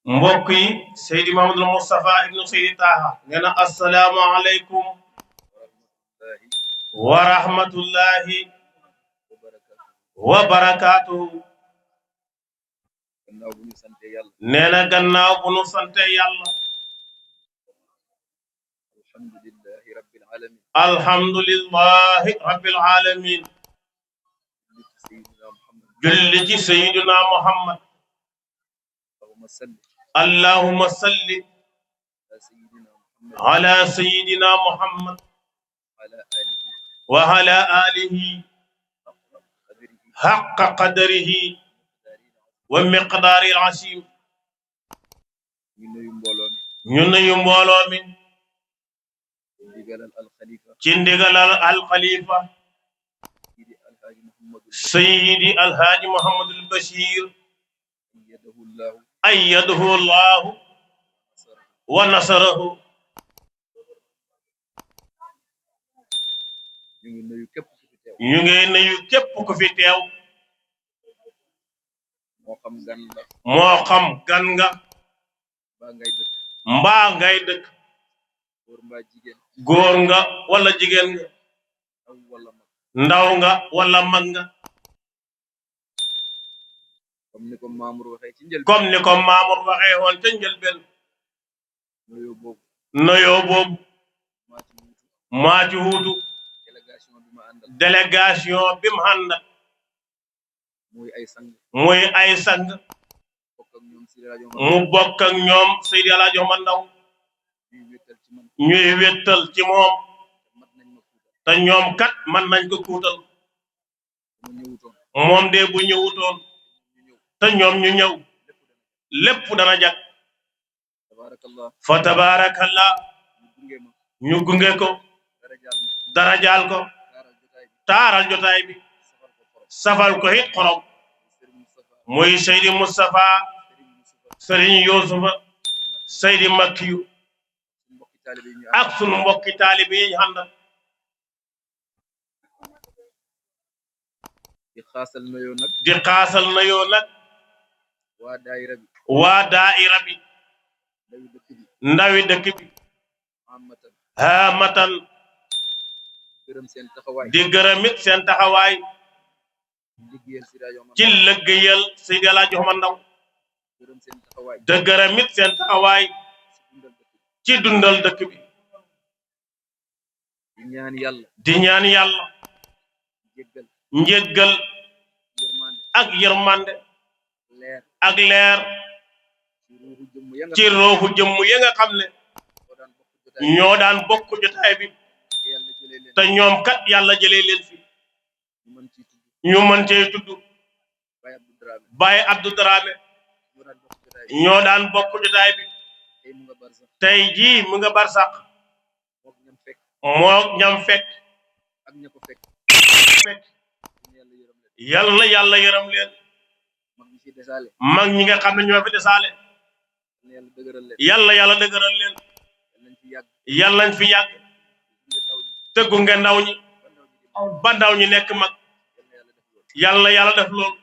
mbokk yi Seydi Mahamadul Moustapha ibnu Seydi Taha nee na assalaamu aleykum wa rahmatullahi wa barakaatuhu. nee na gannaaw bu nu sante yàlla alhamdulillahi rabbil alamin julli ci Seydina Muhammad allahumma salli ala Seydina Muhammad wa ala alihi haqqa qadarihi wa miqdaari al-asiim. ñu nuyu mbooloo mi ci ndigalal al-Khalifa Seydi Alhaaji Muhammadul Bashir ayyadahu Allahu wa nasarahu. ñu ngi nuyu képp ku fi teew moo xam gan nga mbaa ngay dëkk góor nga wala jigéen nga ndaw nga wala mag nga comme ni ko Mamour waxee woon ca njëlbeen nuyoo boobu maa ci wuutu délégation bi mu àndat muy ay sang mu bokk ak ñoom Seydi Alaaji Omar Ndaw ñuy wéttal ci moom te ñoom kat man nañ ko kuutal moom de bu ñëwutoon te ñoom ñu ñëw lépp dana jag fa tabaarakallah ñu gunge ko darajaal ko taaral jotaay bi safal ko it xorom muy Seydi Moustapha Serigne Youssoufa Seydi Makkiyu ak sunu mbokki taalibe yi ñu àndal di xaasal nuyoo nag waa daayira bi ndawi dëkk bi haamatan di gërëmit seen taxawaay ci lëggéeyal Seydi Alaaji Omar Ndaw di gërëmit seen taxawaay ci dundal dëkk bi di ñaan yàlla njéggal ak yërmande ak leer ci ruuxu jëmm ya nga xam ne ñoo daan bokk jotaay bi te ñoom kat yàlla jëlee leen fi ñu mën cee tudd Baye Abdou Dramé ñoo daan bokk jotaay bi tey jii mu nga barsàq moo ñam fekk yal na yàlla yërëm leen mag ñi nga xam ne ñoo fi desaale yàlla yàlla dëgëral leen yàlla nañ fi yàgg tëggu nga ndaw ñi ba ndaw ñi nekk mag yàlla yàlla def lool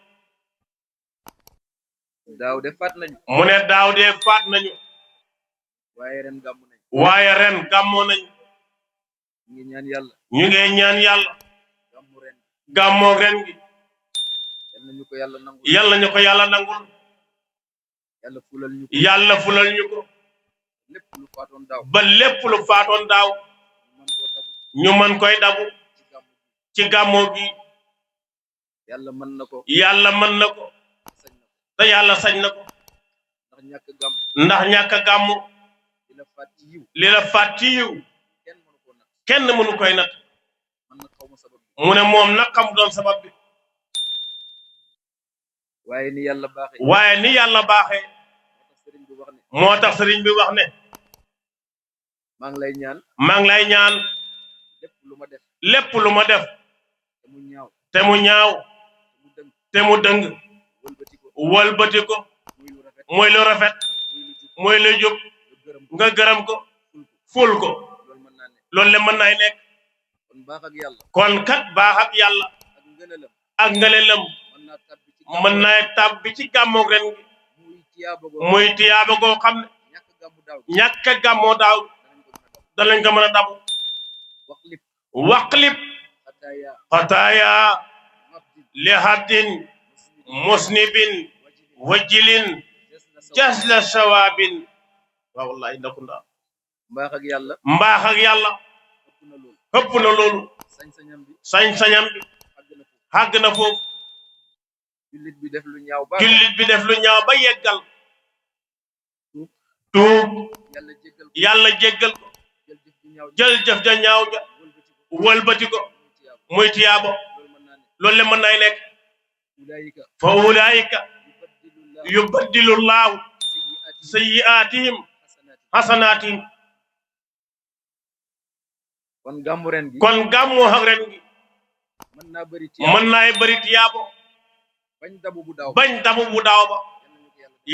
mu ne daaw de faat nañu waaye ren gàmmoo nañu ñu ngi ñaan yàlla gàmmoo ren gi yàlla ñu ko yàlla nangul yàlla fulal ñu ko ba lépp lu faatoon daaw ñu mën koy dabu ci gàmmoo gi yàlla mën na ko te yàlla sañ na ko ndax ñàkk a gàmmu li la faat ci yiw kenn mënu koy nat mu ne moom nag xam doon sabab bi waaye ni yàlla baaxee moo tax sëriñ bi wax ne maa ngi lay ñaan lépp lu ma def te mu ñaaw te mu dëng wëlbati ko muy lu rafet muy lu jub nga gërëm ko ful ko loolu le mën naay nekk kon kat baax ak yàlla ak ngëneelam mën naa tàbbi ci gàmmoog ren gi muy tiyaaba goo xam ne ñàkk a gàmmoo daaw danañ ko mën a dabu waqlib xataaya li haddin musnibin wajilin jasla sawaabin waaw wallahi ndakunda mbaax ak yàlla ëpp na loolu sañ-sañam bi xàgg na foofu jullit bi def lu ñaaw ba yeggal tuub yàlla jéggal ko jël jëf ja ñaaw ja wëlbati ko muy tiyaabo loolu le mën nay nekk fa ulaayika yubaddilu llaahu sayyi'aatihim hasanaatihim kon gàmmu ak ren gi mën naay bëri tiyaabo bañ dabu bu daaw ba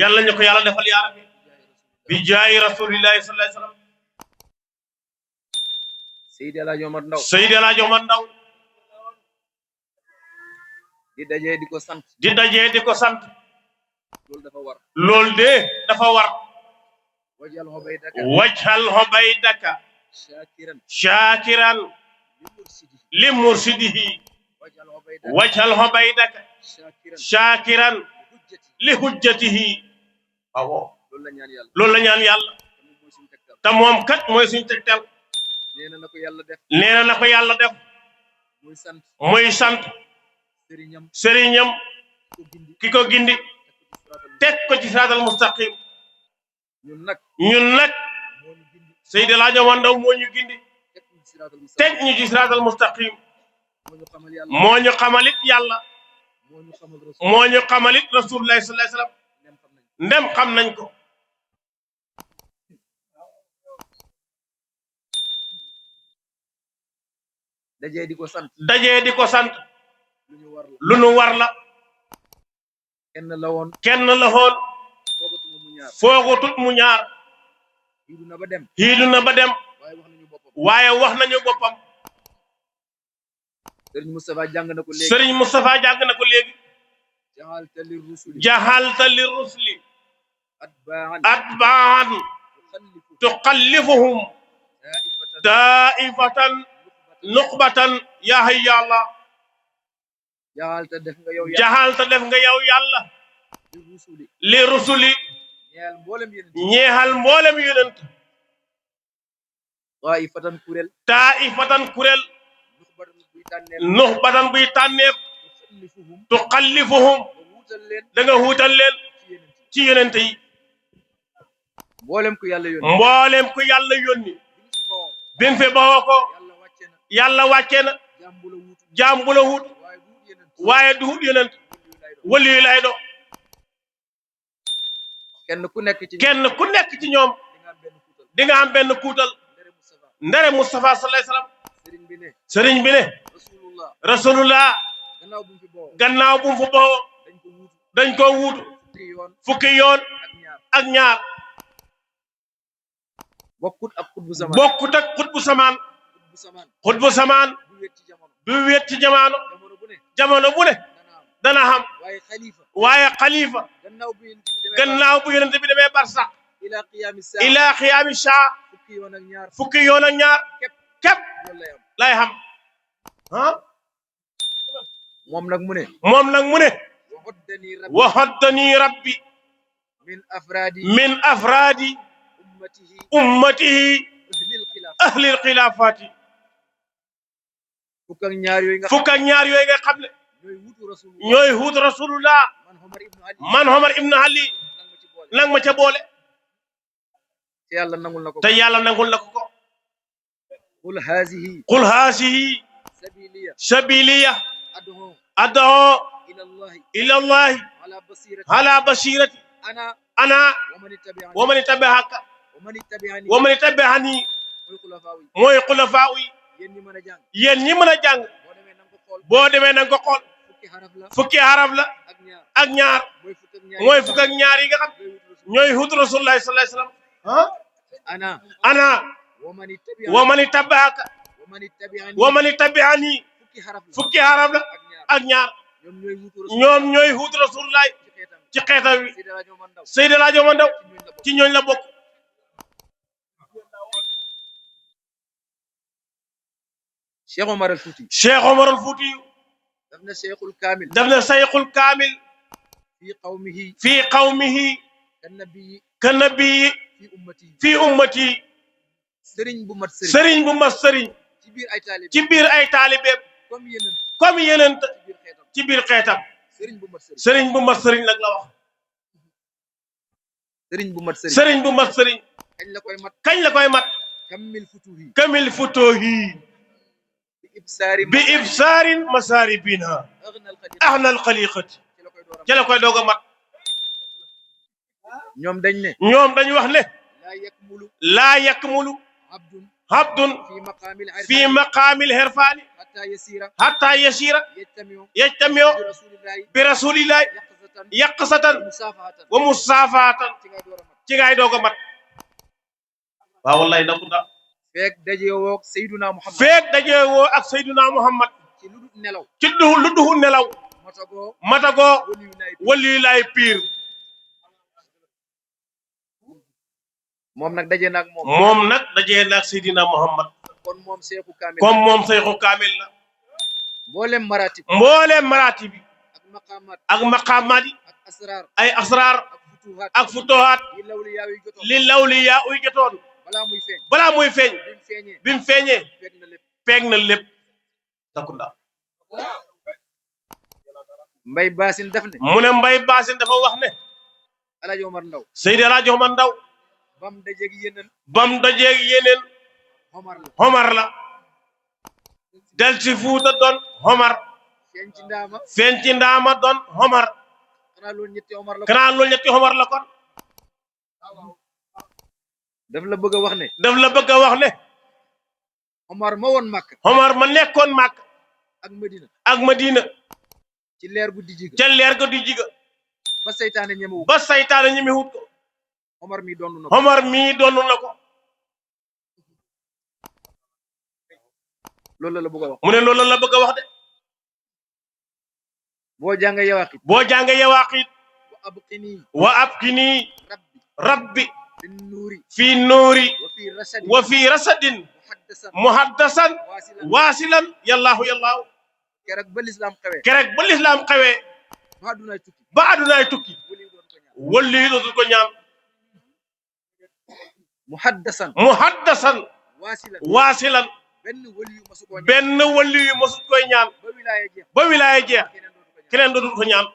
yàlla ñu ko yàlla defal yaa rabbi bi jaayi rasulillahi sallallahu alayhi wasallam Seydi El Hadji Omar Ndaw di dajee di ko sant loolu de dafa war wajhal hubaydaka shakiran li mursidihi wajhal hubaydaka shakiran li hujjatihi waaw loolu la ñaan yàlla te moom kat mooy suñu tegtal nee na ko yàlla def muy sant sëriñam ki ko gindi teg ko ci siraatal mustaqim ñun nag Seydi El Hadji Omar Ndaw moo ñu gindi teg ñu ci siraatal mustaqim moo ñu xamalit yàlla moo ñu xamalit rasulullahi sallallahu alayhi wasallam ndem xam nañ ko dajee di ko sant lu nu war la kenn la woon foogatut mu ñaar xiidu na ba dem waaye wax nañu boppam Sëriñ Moustapha jàng na ko léegi jahalta li rusli atbaan tuxallifuhum daifatan nuqbatan yaa hayya Allah jahalta def nga yow yàlla li rusuli ñeexal mboolem yonent taifatan kuréel nuqbatan buy tànneef tuxallifuhum da nga wuutal leen ci yonent yi mboolem ku yàlla yónni bin fi bawoo ko yàlla wàcce na jaam bu la wut waaye du wut yonent wali yu lay do kenn ku nekk ci ñoom di nga am benn kuutal ndere Mustafa sallallahu alayhi wasallam sëriñ bi ne rasulullah gannaaw bu mu fi bawoo dañ ko wuutu fukki yoon ak ñaar bokkut ak xutbu samaan du wéet ci jamono bu ne dana xam waaye xalifa gannaaw bu yonent bi demee barsax ila qiyaami saa fukki yoon ak ñaar képp lay xam moom nag mu ne wahaddani rabbi min afraadi ummatihi ahlil xilaafati fukk ak ñaar yooyu nga xam ne ñooy wut rasulullah man Omar ibn Ali nang ma ca boole te yàlla nangul na ko qul haasihi sabiliya ad'u ila allahi ala basirati ana wa man tabi'ani mooy xulafaa yi yéen ñi mën a jàng boo demee na nga ko xool fukki xaraf la ak ñaar mooy fukk ak ñaar yi nga xam ñooy hut rasulullah sallallahu alayhi wasallam ana wa man tabi'aka wa man tabi'ani fukki xaraf la ak ñaar ñoom ñooy hut rasulullah ci xeetam wi Seydi El Hadji Omar Ndaw ci ñooñ la bokk Cheikh Omar al Fouti Cheikh Omar al Fouti daf na Cheikhul Kaamil daf na Cheikhul Kaamil fii qawmihi ka nabii fii ummati sëriñ bu mat sëriñ ci biir ay taalibeem comme yenent ci biir xeetam sëriñ bu mat sëriñ nag la wax sëriñ bu mat sëriñ kañ la koy mat kamil futuhi bi ibsaarin masaribina ahnal xaliqati ci la koy doog a mat ñoom dañ wax ne laa yakmulu abdun fi maqaamil herfaani hatta yasira yajtamiu bi rasulillahi yaqsatan wa musaafahatan ci ngay doog a mat waaw wallahi na da feek dajewoo ak Seyduna Muhammad ci lu duhul nelaw matagoo waliyu laay piir moom nag dajee naag Seydina Muhammad kon moom Seexu Kaamil la mboolem maratib bi ak maqaamaat yi ay asraar ak futuhaat li lawliyaa uy jotoon balaa muy feeñ bi mu feeñee peeg na lépp takunda Mbay Baasin daf ne mu ne Mbay Baasin dafa wax ne Alaaji Omar Ndaw Seydi El Hadji Omar Ndaw bam dajeeg yeneen Omar la del ci Fuuta doon Omar feeñ ci Ndaama doon Omar kanaa loolu ñetti Omar la kon daf la bëgg a wax ne Omar ma woon Makka Omar ma nekkoon Makka ak Madina ci leer gu dijji ga ba saytaane ñemewut ko Omar mii doonu na ko loolu la bëgg a wax mu ne loolu la bëgg a wax de boo jàngee Yawaaqit wa abqini rabbi fi nuuri wa fi rasadin muhaddasan waasilan yallaahu keroog ba lislaam xewee ba adunaay tukki wali dootul ko ñaan muhaddasan waasilan benn wali yu masut koy ñaan ba wilaaya jeex keneen dootul ko ñaan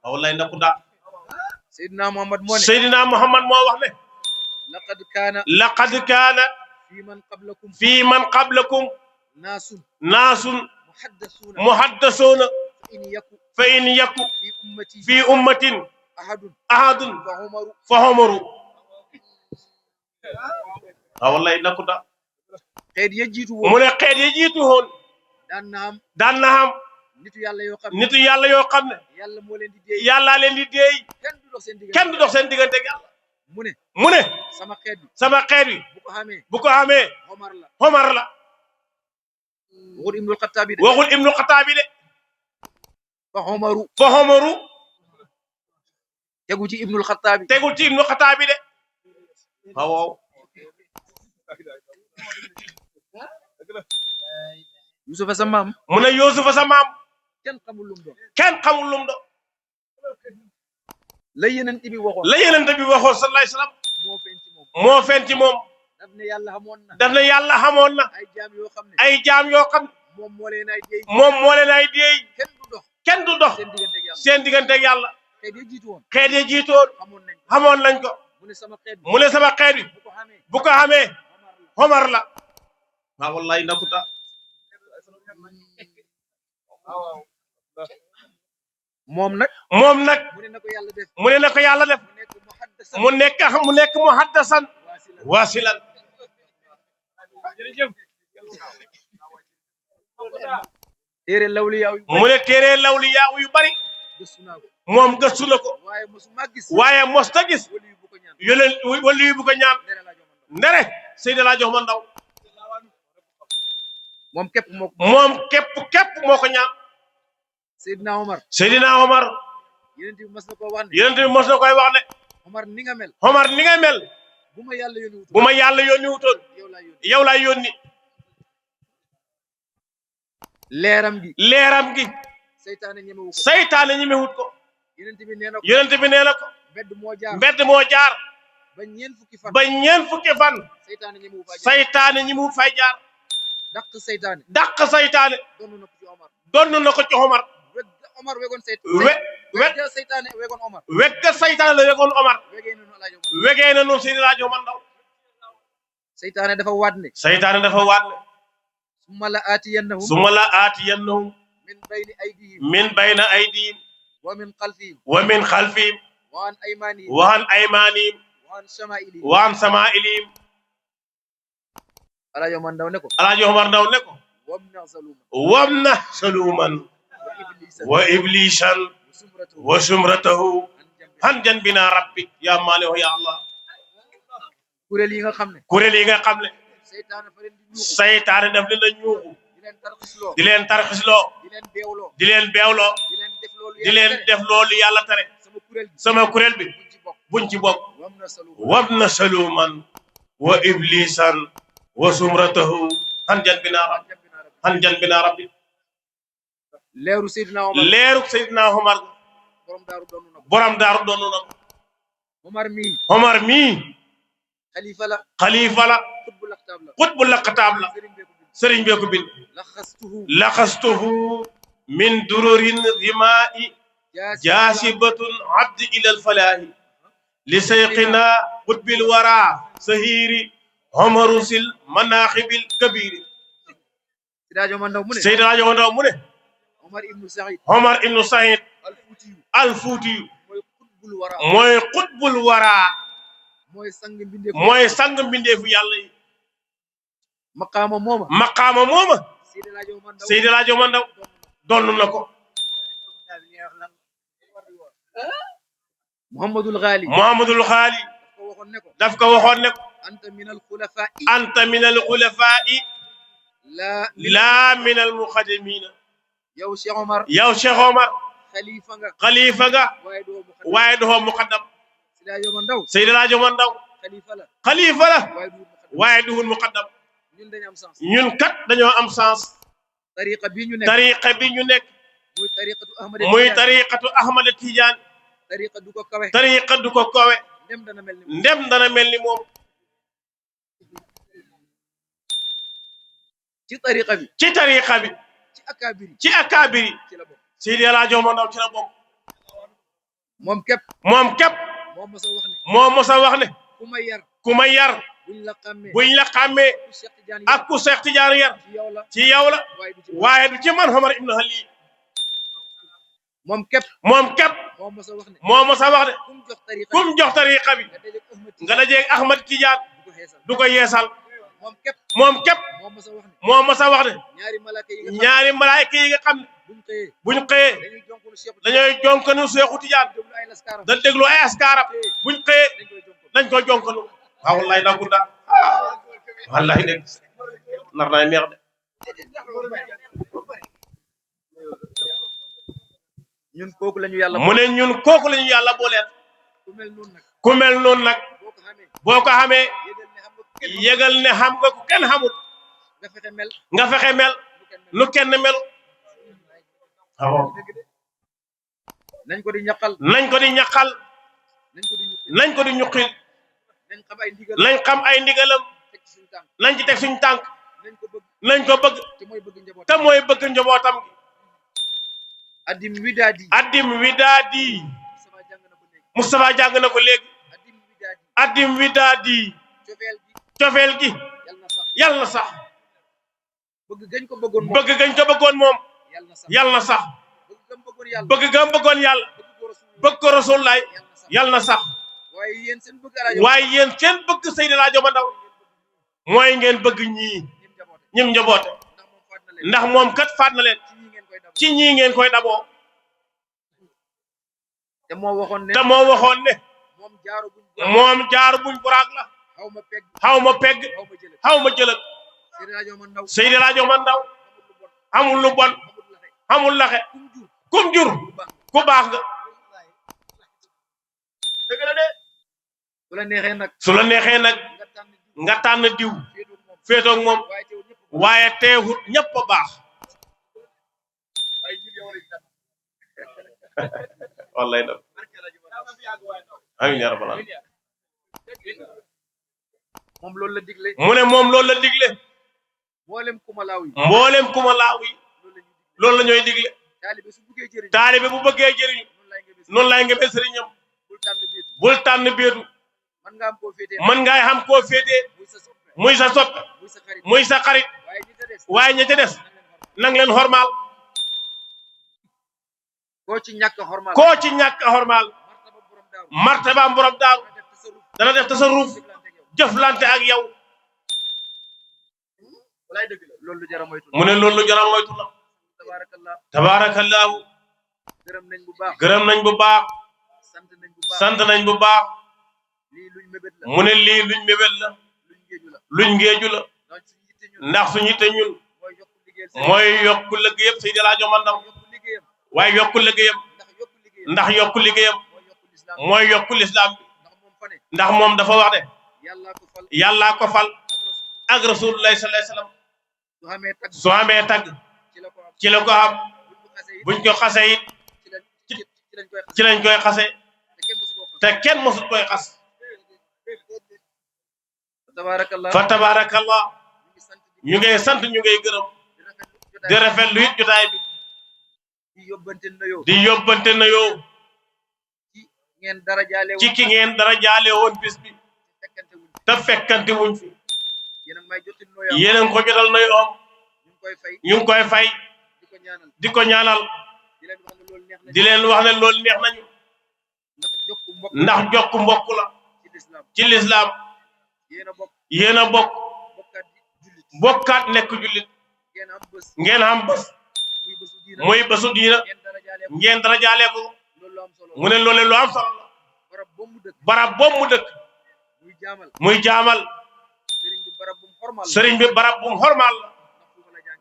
wallahi ndaku daa Seydina Muhammad moo wax ne laqad kaana fi man qablakum naasun muhaddasuuna fa in yaku fi ummatin ahadun fa Umaru wallahi ndaku daa mu ne xeet ya jiitu woon daan na am nitu yàlla yoo xam ne yàllaa leen di déey kenn du dox seen diggante ak yàlla mu ne sama xeet wi bu ko xamee Omar la waxul Ibnul Xattaabi de fa Omaru tegul ci Ibnul Xattaabi de waaw Yusufa sa maam mu ne Yusufa sa maam kenn xamul lum doon la yenent bi waxoon sallallahu alayhi wasallam moo feeñ ci moom daf ne yàlla xamoon na ay jaam yoo xam ne moom moo leen ay déey kenn du dox seen diggante ak yàlla xeet ya jiitoon xamoon nañ ko mu ne sama xeet bi bu ko xamee Omar la waaw wallahi nakuta moom nag mu ne na ko yàlla def mu nekk muhaddasan waasilan téere lawliyaa mu ne téere lawliyaa yu bari moom gëstu na ko waaye mos ta gis wali yu bu ko ñaan ndere Seydi El Hadji Omar Ndaw moom képp moo ko ñaan Seydina Omar yonent bi mos na koy wax ne yonent bi mos na koy wax ne Omar ni nga mel Omar ni nga mel bu ma yàlla yónni wutoon bu ma yàlla yónni wutoon yow laa yónni leeram gi seytaane ñemewut ko yonent bi nee na ko mbedd moo jaar ba ñeen fukki fan seytaane ñemewut fay jaar dàq seytaane donn na ko ci Omar Omar wegoon seytaane wegoon Omar wegga seytaane la wegoon Omar wegee na noonu Seydi El Hadji Omar Ndaw seytaane dafa waat ne summa la aatiyannahum min bayni aydihim wa min xalfihim wa an aymanihim wa an samaa'ilihim Alaaji Omar Ndaw ne ko wamna saluman wa iblisan wa sumratahu han janbina rabbik ya maalihu ya Allah kuréel yi nga xam ne seytaane daf leen a ñuuxu di leen tarxisloo di leen beewloo di leen def loolu yàlla tere sama kuréel bi buñ ci bokk wamna saluman wa iblisan wa sumratahu han janbina rabbik leeru Seydina Omar borom daaru doonu na ko Omar mii xalifa la xutbu laqtaab la sëriñ bee ko bind laxastuhu min dururin rimaa'i jaasibatun abdi ilal falaahi li sayqina xutbil wara sahiri homarusil manaaxibil kabiri Seydi El Hadji Omar Ndaw mu ne Omar ibnu Saïd al-Fuutiyu mooy xutbul wara mooy sang mbindeefu yàlla yi maqaama mooma Seydi El Hadji Omar Ndaw donn na ko Muhammadul Xaali daf ko waxoon ne ko anta min al xulafaa'i laa min al muqaddamiina yow Cheikh Omar xalifa nga waaye doo muqaddam Seydi El Hadji Omar Ndaw xalifa la waaye duhul muqaddam ñun kat dañoo am sens tariqa bi ñu nekk muy tariqatu Ahmad Tidiane tariqa du ko kawe ndem dana mel ni moom ci tariqa bi ci akabiri Seydi El Hadji Omar Ndaw ci la bokk moom képp moo mos a wax ne ku ma yar buñ la xàmmee ak ku Seex Tijaan yar ci yow la waaye du ci man Omar ibn Xali moom képp moo mos a wax ne kum jox tariqa bi nga dajeeg Ahmad Tijaan du ko yeesal moom képp moo mos a wax ne ñaari malaayka yi nga xam ne buñ xëyee dañooy jonkanu Seexu Tijaan da déglu ay askaaram buñ xëyee dañ ko jonkanu waaw wallahi daa gudda wallahi de nar naay neex de mu ne ñun kooku lañu yàlla booleet ku mel noonu nag boo ko xamee yëgal ne xam nga ku kenn xamut nga fexe mel nu kenn mel waaw nañ ko di ñaqal nañ ko di ñuqil nañ xam ay ndigalam nañ ci teg suñ tànk nañ ko bëgg te mooy bëgg njabootam gi addim widaadi Moustapha jàng na ko léegi addim widaadi cofeel gi yàlla na sax bëgg gañ ko bëggoon moom yàlla na sax bëgg gam bëggoon yàlla bëgg ko Rasulullaay yàlla na sax waaye yéen seen bëgg Seydi El Hadji Omar Ndaw mooy ngeen bëgg ñim njaboote ndax moom kat faat na leen ci ñii ngeen koy daboo te moo waxoon ne moom jaaru buñ buraak la xaw ma pegg xaw ma jëlëg Seydi El Hadji Omar Ndaw amul lu bon amul laxe kum jur ku baax nga dëgg la de su la neexee nag nga tànn diw féetoog moom waaye teewut ñëpp a baax wallaay da amiin yaa rabbal aalamiin moom loolu la digle mu ne moom loolu la digle mboolem kumalaaw yi loolu la ñooy digle taalibe bu bëggee jëriñu noonu lay ngemee sëriñam bul tànn béetu mën ngay xam koo féetee muy sa soppe muy sa xarit waaye ña ca des nang leen xormaal koo ci ñàkk xormaal martabaam borom daaru dana def tasarruf jëflante ak yow mu ne loolu jara moytu la tabaarakallaahu gërëm nañ bu baax sant nañ bu baax mu ne lii luñ mébét la luñ ngéeju la ndax suñu yitte ñun mooy yokku liggéeyam Seydi El Hadji Omar Ndaw waaye yokku liggéeyam ndax yokku liggéeyam mooy yokku lislaam bi ndax moom dafa wax de yàllaa ko fal ak rasulullahi sallallahu alayhi wasallam su amee tagg ci la ko xam buñ ko xasee it ci lañ koy xase te kenn mosut koy xas fa tabarakallah ñu ngay sant ñu ngay gërëm di rafetlu it jotaay bi di yóbbante na yoo ci ki ngeen dara jaale woon bis bi te fekkante wuñ fi yéen a ngi ko jotal na yoo ñu ngi koy fay di ko ñaanal di leen wax ne loolu neex nañu ndax jokk mbokk la ci lislaam yéen a bokk bokkaat nekk jullit ngeen am bés muy bésu diina ngeen dara jaale ko mu ne loole lu am solo la barab boobu mu dëkk muy jaamal sëriñ bi barab bu mu xormaal la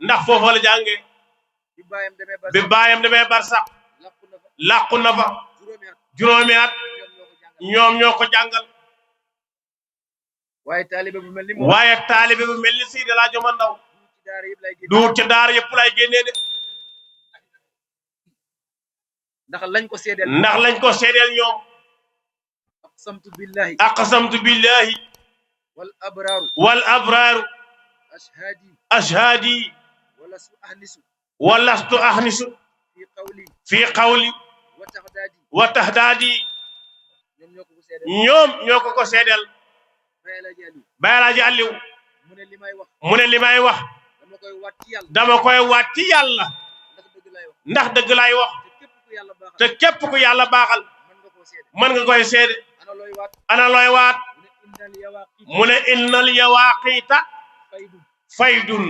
ndax foofa la jàngee bi baayam demee barsax làqu na fa juróomi at ñoom ñoo ko jàngal waaye taalibe bu mel ni Seydi El Hadji Omar Ndaw duut ci daara yëpp lay génnee de ndax lañ ko seedeel ñoom aqsamtu billahi wal abraaru ashhaadi walastu ahnisu fi qawli wa tahdaadi ñoom ñoo ko seedeel Baay Alaaji Aliou mu ne li may wax dama koy waat ci yàlla ndax dëgg laay wax te képp ku yàlla baaxal mën nga koy seede ana looy waat mu ne innal yawaaqiita faydun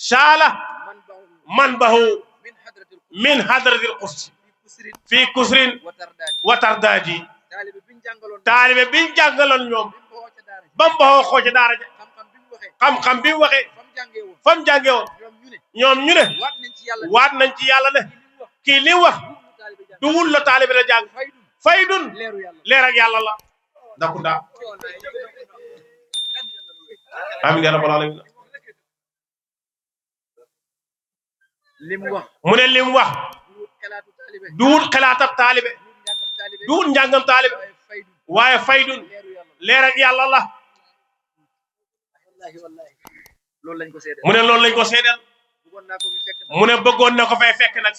saala man bahu min hadratil qudsi fii kusrin wa tardaadi taalibe biñ jàngaloon ñoom bam baxoo xoo ci daara ja xam-xam bi mu waxee fam jàngee woon ñoom ñu ne waat nañ ci yàlla ne kii li wax du wul la taalibe la jàng faydun leer ak yàlla la ndakunda amiin ya rabbal alamin mu ne lim wax du wul xelaatab taalibe du wul njàngam taalibe waaye faydun leer ak yàlla la mu ne loolu lañ ko seedeel mu ne bëggoon na ko fay fekk nag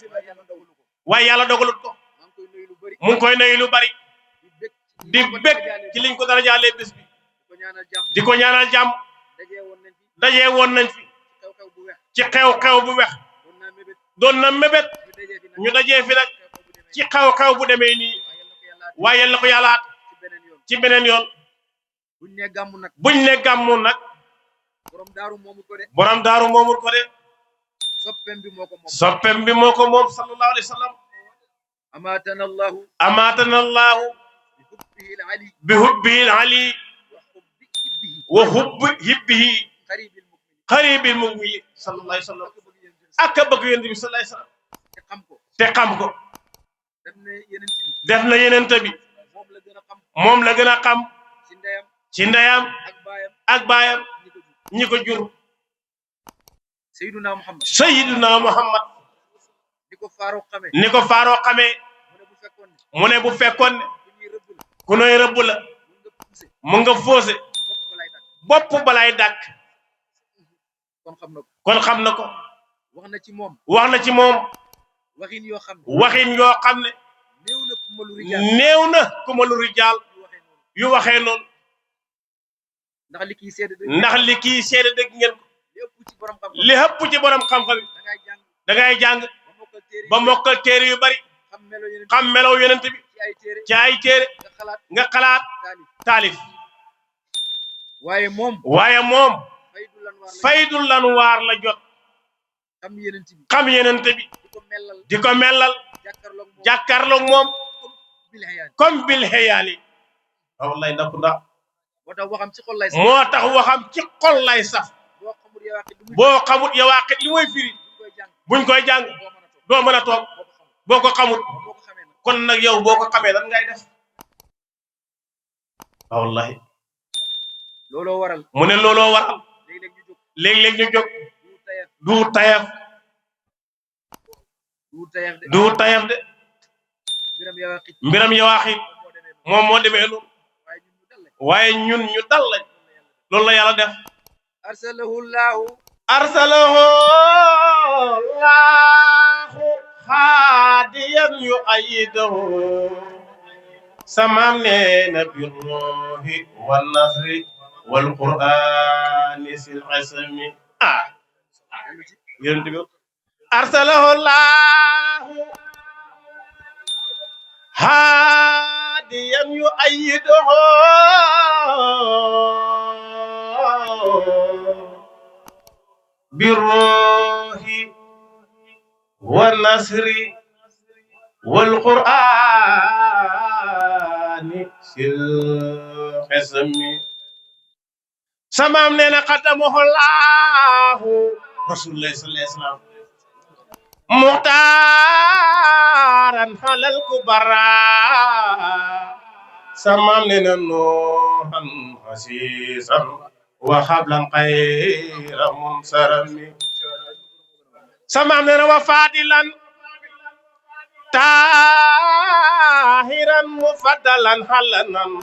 waaye yàlla dogalut ko mu ngi koy nuyu lu bari di bég ci liñ ko dara jaalee bés bi di ko ñaanal jàmm dajee woon nañ fi ci xew-xew bu wex doon na mébét ñu dajee fi nag ci xew-xew bu demee nii waaye yal na ko yàllaat ci beneen yoon buñ ne gàmmu nag borom daaru moomul ko de soppem bi moo ko moom sallallahu alayhi wa sallam amaatana allahu bi hubbihi ali wa hubbi hibbihi xaribil mugwi sallallahu alayhi wa sallam ak a bëgg yonent bi sallallahu alayhi wa sallam te xam ko def na yenente bi moom la gën a xam ci ndeyam ak baayam ñi ko jur Sayyiduna Muhammad ni ko Faarooq xamee mu ne bu fekkoon ne ku noy rëbb la mu nga foose bopp balay dàkk kon xam na ko wax na ci moom waxin yoo xam ne néew na ku ma lu rijaal yu waxee noonu ndax li kii seede dëgg ngeen ko li ëpp ci borom xam-xam da ngay jàng ba mokkal téere yu bari xam melow yonent bi ci ay téere nga xalaat taalif waaye moom faydul lan waar la jot xam yonent bi di ko mellal jàkkaarloog moom comme bil xeyaali wallahi ndax moo tax waxam ci xol lay saf boo xamut yawaaqit li mooy firi buñ koy jàng doo mën a toog boo ko xamut kon nag yow boo ko xamee lan ngay def wallahi mu ne looloo waral léeg-léeg ñu jóg du tayaf de mbiram yawaaqit moom moo demee noonu waaye ñun ñu dal lañ loolu la yàlla def arsalahu llahu haadiyan yu ayidahu samaam neena bir ruuhi wan nasri wal qur'ani sil ismi yonent bi arsalahu llahu haadiyan yu ayidahu بالروح والنصر والقرآن في القسم سمام نينا قدمه الله رسول الله صلى الله عليه وسلم مختارا على الكبراء سمام نينا نوحا حسيسا وحبلا خير منصرم سمعنا وفادلا طاهرا مفضلا حلنا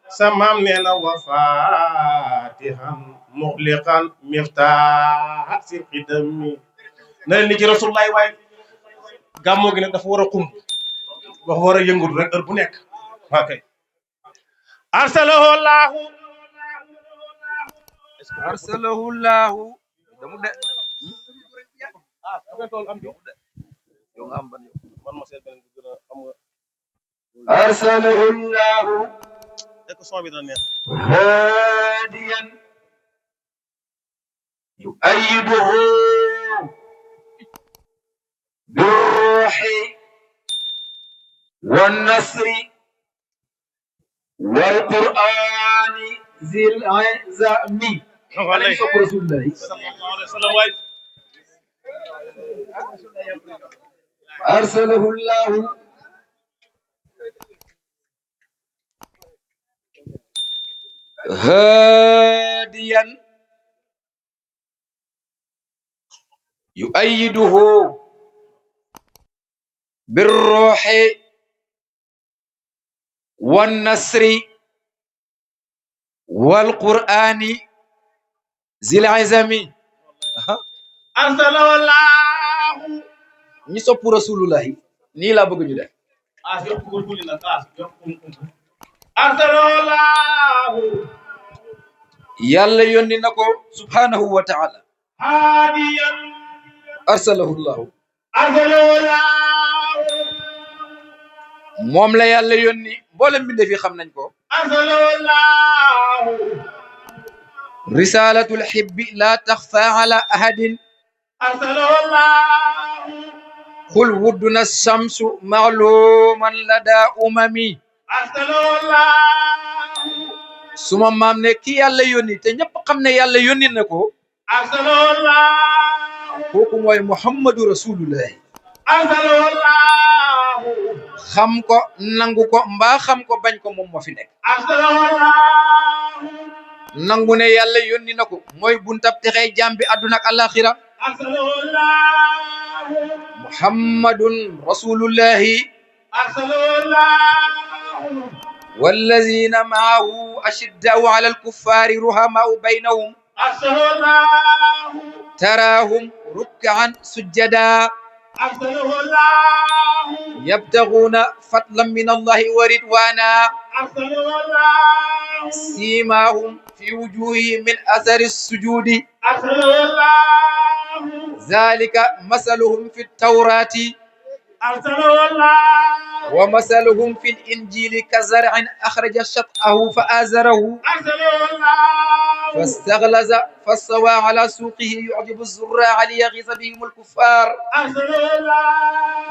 سمعنا وفاتحا مغلقا مفتاح سر قدمي نال نجي رسول الله واي gàmmo gi nag dafa war a xumb dafa war a yëngul rek heure bu nekk okay arsalahu llahu damu de arsalahu llahu hadiyan yu'ayyiduhu birruhi wan nasri wal qur'ani zil azmi عليه رسول الله صلى الله عليه وسلم أرسله الله هاديا يؤيده بالروح والنصر والقرآن zil azami arsalahu llahu ñi sopp rasulullahi nii laa bëgg ñu def arsalahu llahu yàlla yónni na ko subhanahu wa ta'ala hadiyan arsalahu llahu moom la yàlla yónni mboolem binde fi xam nañ ko arsalahu llahu رسالة الحب لا تخفى على أحد أرسله الله قل ودنا الشمس معلوما لدى أممي أرسله الله suma maam ne ki yàlla yónni te ñëpp xam ne yàlla yónni na ko أرسله الله kooku mooy Muhammadu Rasulullah أرسله الله xam ko nangu ko mbaa xam ko bañ ko moom moo fi nekk nangu ne yàlla yónni na ko mooy buntab texee jambi àdduna ak alaxira muhammadun rasulullahi wallazina maahu ashiddaau ala alkuffari ruhamaau baynahum taraahum rukkaan sujjada yabtaguuna fadlan min allahi wa ridwana siimaahum في وجوههم من أثر السجود ذلك مثلهم في التوراة ومثلهم في الإنجيل كزرع أخرج شطأه فآزره فاستغلظ فاستوى على سوقه يعجب الزراع ليغيظ بهم الكفار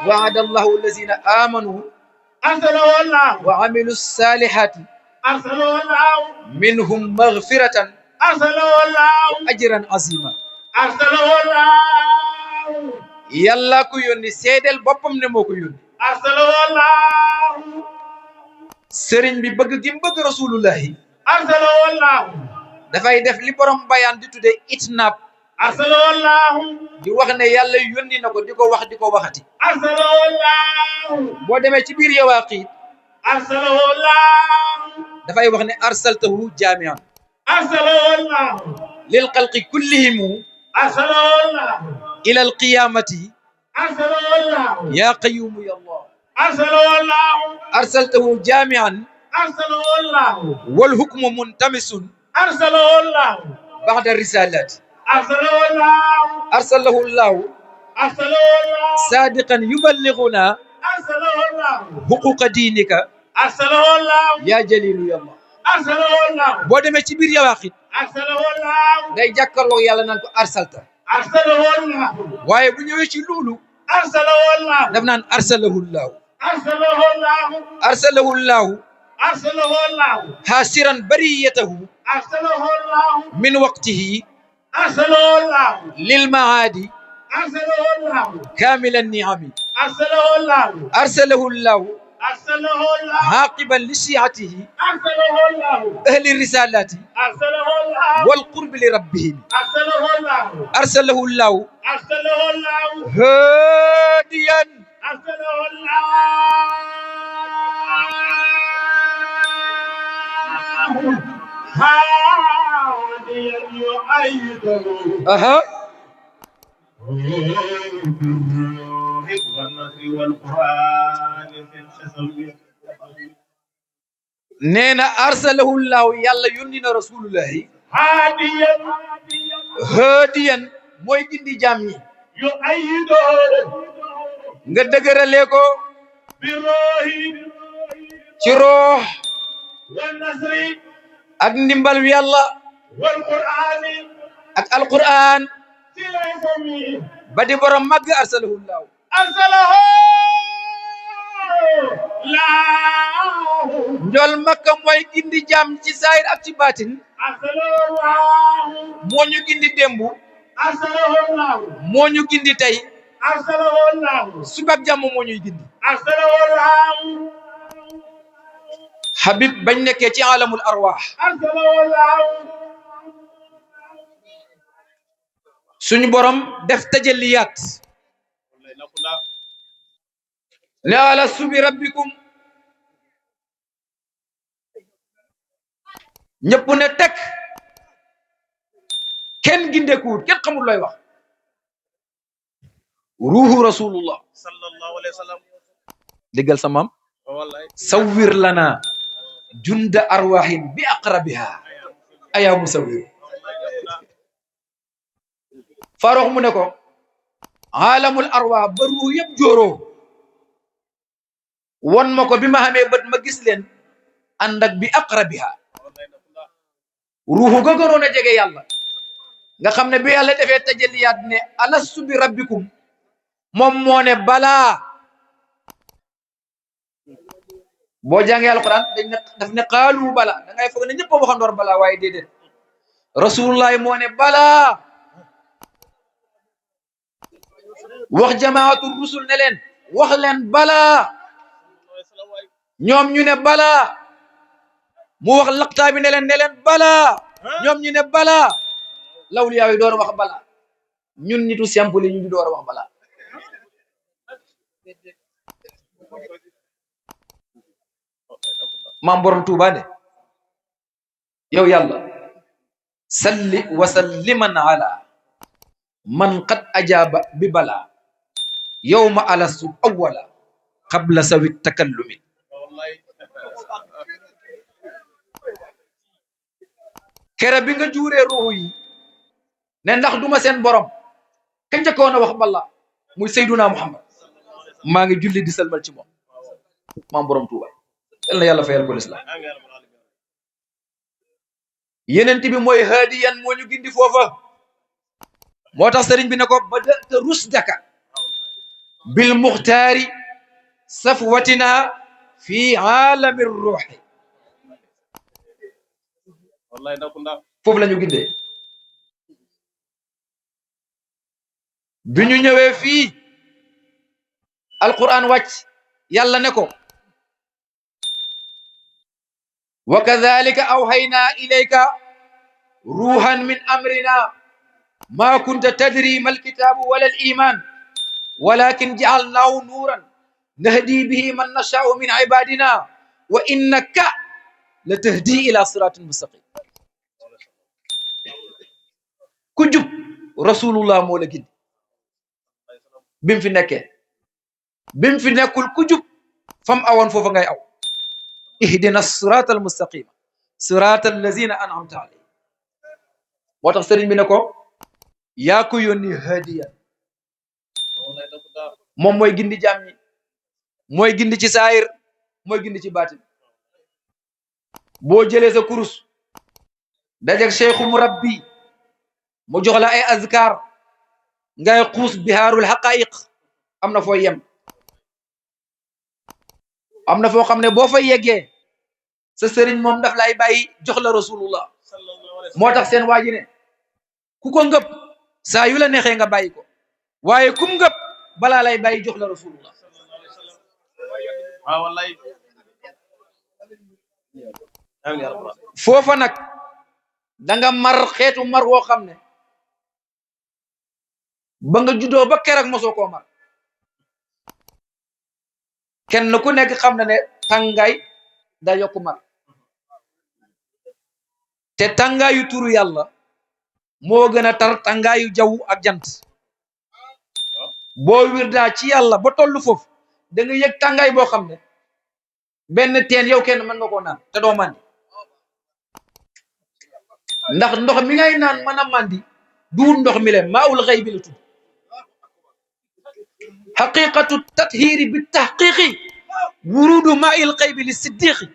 وعد الله الذين آمنوا وعملوا الصالحات منهم مغفرة أجرا عظيما يلا كو يوني سيدل بوبام ne moko yoni serigne bi bëgg gi bëgg rasulullahi dafay def li borom bayan di tudde itnab di wax ne yàlla yónni na ko di ko wax di ko waxati boo demee ci biir Yawaaqit dafay wax ne arsaltahu jaamian lil xalqi kullihim ila alqiyamati ya qayyumu ya allah arsaltahu jaamian wal hukmu muntamisun ba'da risalati arsalahu allah sadiqan yuballighuna huquqa diinika yaa jalilu yàlla boo demee ci biir Yawaaqit day jàkkaarloo yàlla naan ko arsalta waaye bu ñëwee ci loolu daf naan arsalahu llaahu haasiran bariyatahu min waqtihi lil maadi kaamila niami arsalahu llaahu عاقبا لشيعته أهل الرسالات والقرب لربهم أرسله الله هاديا يؤيده nee na arsalahu llahu yàlla yónni na rasulullahi haadiyan mooy gindi jaam ñi nga dëgëralee ko ci roox ak ndimbal yàlla ak alquran ba di borom màgg arsalahu llahu njol makka mooy gindi jaam ci saayir ak ci baatin moo ñu gindi démb moo ñu gindi tey subak jàmm moo ñuy gindi Habib bañ nekkee ci alamul arwaax suñu borom def tajalliyaat ne alastu bi rabbikum ñëpp ne tek kenn gindekuwut kenn xamul looy wax ruuhu rasulullah sallallahu alayhi wa sallam déggal sa maam sawwir lana junda arwahin bi aqrabiha aya musawwir farox mu ne ko alamul arwah ba ruux yëpp jooroo won ma ko bi ma xamee bët ma gis leen ànd ak bi aqrabiha ruuxu ga gënoon a jege yàlla nga xam ne bi yàlla defee tajalliyaat ne alastu bi rabbikum moom moo ne balaa boo jàngee alquran daf ne qaalu bala da ngay foog ne ñëpp a waxandoor balaa waaye déedéet rasulullah moo ne balaa wax jamaatu rusul ne leen wax leen balaa ñoom ñu ne balaa mu wax laqtaa bi ne leen balaa ñoom ñu ne balaa lawliyaa yi door a wax balaa ñun nitu simple yi ñu di door a wax balaa maam borom Tuuba ne yow yàlla salli wa salliman ala man qad ajaaba bi balaa yawma alastu awwala qabla sawi takallumi kere bi nga juuree ruuxu yi ne ndax duma seen borom ka njëkkoon a wax balaa muy Seyduna Muhammad maa ngi julli di salmal ci moom maam borom Tuuba yal na yàlla fayal ko lislaam yenent bi mooy haadiyan moo ñu gindi foofa moo tax sëriñ bi ne ko badata rusdaka bil muxtaari safwatina fi aalami ruuxi foofu la ñu gindee bi ñu ñëwee fii alquran wàcc yàlla ne ko wa kadhalika awhayna ilayka ruhan min amrina ma kunta tadri ma alkitabu wala aliman walakin ja'alnahu nuran nahdi bihi man nasha'u min ibadina wa innaka latahdi ila siratin mustaqim ku jub rasulullah moo la gindi bim fi nekkee bim fi nekkul ku jub fam awoon foofa ngay aw ihdina sirata almustaqima sirata allazina an'amta alayhim moo tax sëriñ bi ne ko yaa ko yónni hadiyan moom mooy gindi jaam ñi mooy gindi ci saayir mooy gindi ci baatin boo jëlee sa kurus dajeg cheikhu murabbi mu jox la ay azkar ngay xuus bihaarul haqaiq am na foo yem am na foo xam ne boo fa yeggee sa sëriñ moom daf lay bàyyi jox la rasulullah moo tax seen waa ji ne ku ko ngëp saa yu la neexee nga bàyyi ko waaye kum ngëp balaa lay bàyyi jox la rasulullah wallahi foofa nag danga mar xeetu mar woo xam ne ba nga juddoo ba keroog mosoo koo mar kenn ku nekk xam na ne tàngaay da yokku mar te tàngaayu turu yàlla moo gën a tar tàngaayu jaww ak jant boo wirdaa ci yàlla ba tollu foofu da nga yëg tàngaay boo xam ne benn teen yow kenn mën nga koo naan te doo màndi ndax ndox mi ngay naan mën a màndi duul ndox mi leen maawul xëy bi la tudd xaqiqatu tathiri bi tahqiqi wurudu maa'il xëy bi li siddiqi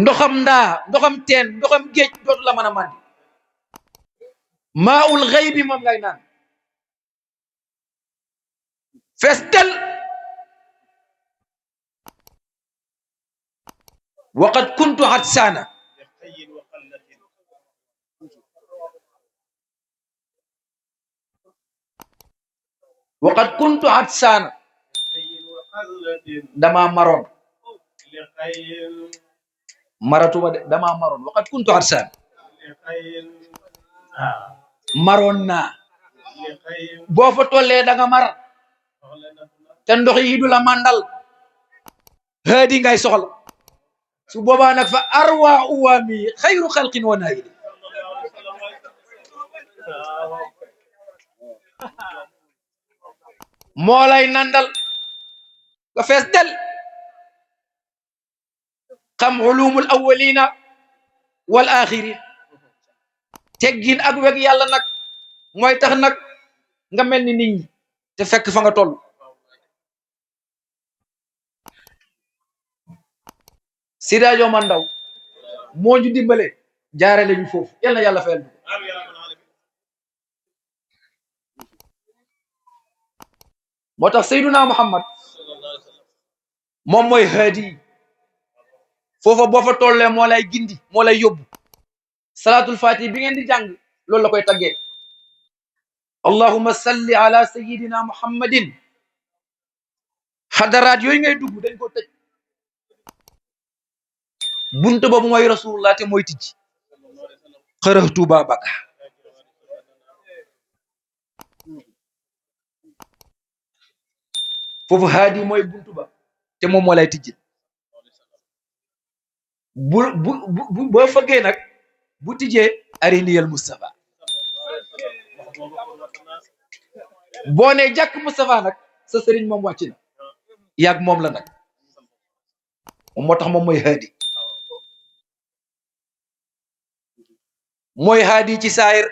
ndoxam ndaa ndoxam teen ndoxam géej dootu la mën a màndi maa'ul xëy bi moom ngay naan fees del waqad kuntu hatsana waqad kuntu hatsana dama maroon maratuma de dama maroon waqad kuntu hatsana maroon naa boo fa tollee da nga mar te ndox yi du la mandal haadi ngay soxla su boobaa nag fa arwa uwaami xayru xalqin wa naayili moo lay nandal nga fees del xam ulumul awwalina wal axirin teggin ak weg yàlla nag mooy tax nag nga mel ni nit ñi te fekk fa nga toll Sida Jooman Ndaw moo ñu dimbale jaarale ñu foofu yal na yàlla fayal ñu moo tax Seyduna Muhammad moom mooy haadi foofa boo fa tollee moo lay gindi moo lay yóbbu salaatul fatih bi ngeen di jàng loolu la koy taggee allahumma salli ala sayyidina muhammadin xadaraat yooyu ngay dugg dañ ko tëj buntu boobu mooy rasulullah te mooy tijji xërëxtu baabaka foofu haadi mooy buntu ba te moom moo lay tijji boo fëggee nag bu tijjee ariniyal Mustafa boo ne jàkk Mustafa nag sa sëriñ moom wàcc na yàgg moom la nag moom moo tax moom mooy haadi mooy haadi ci saayir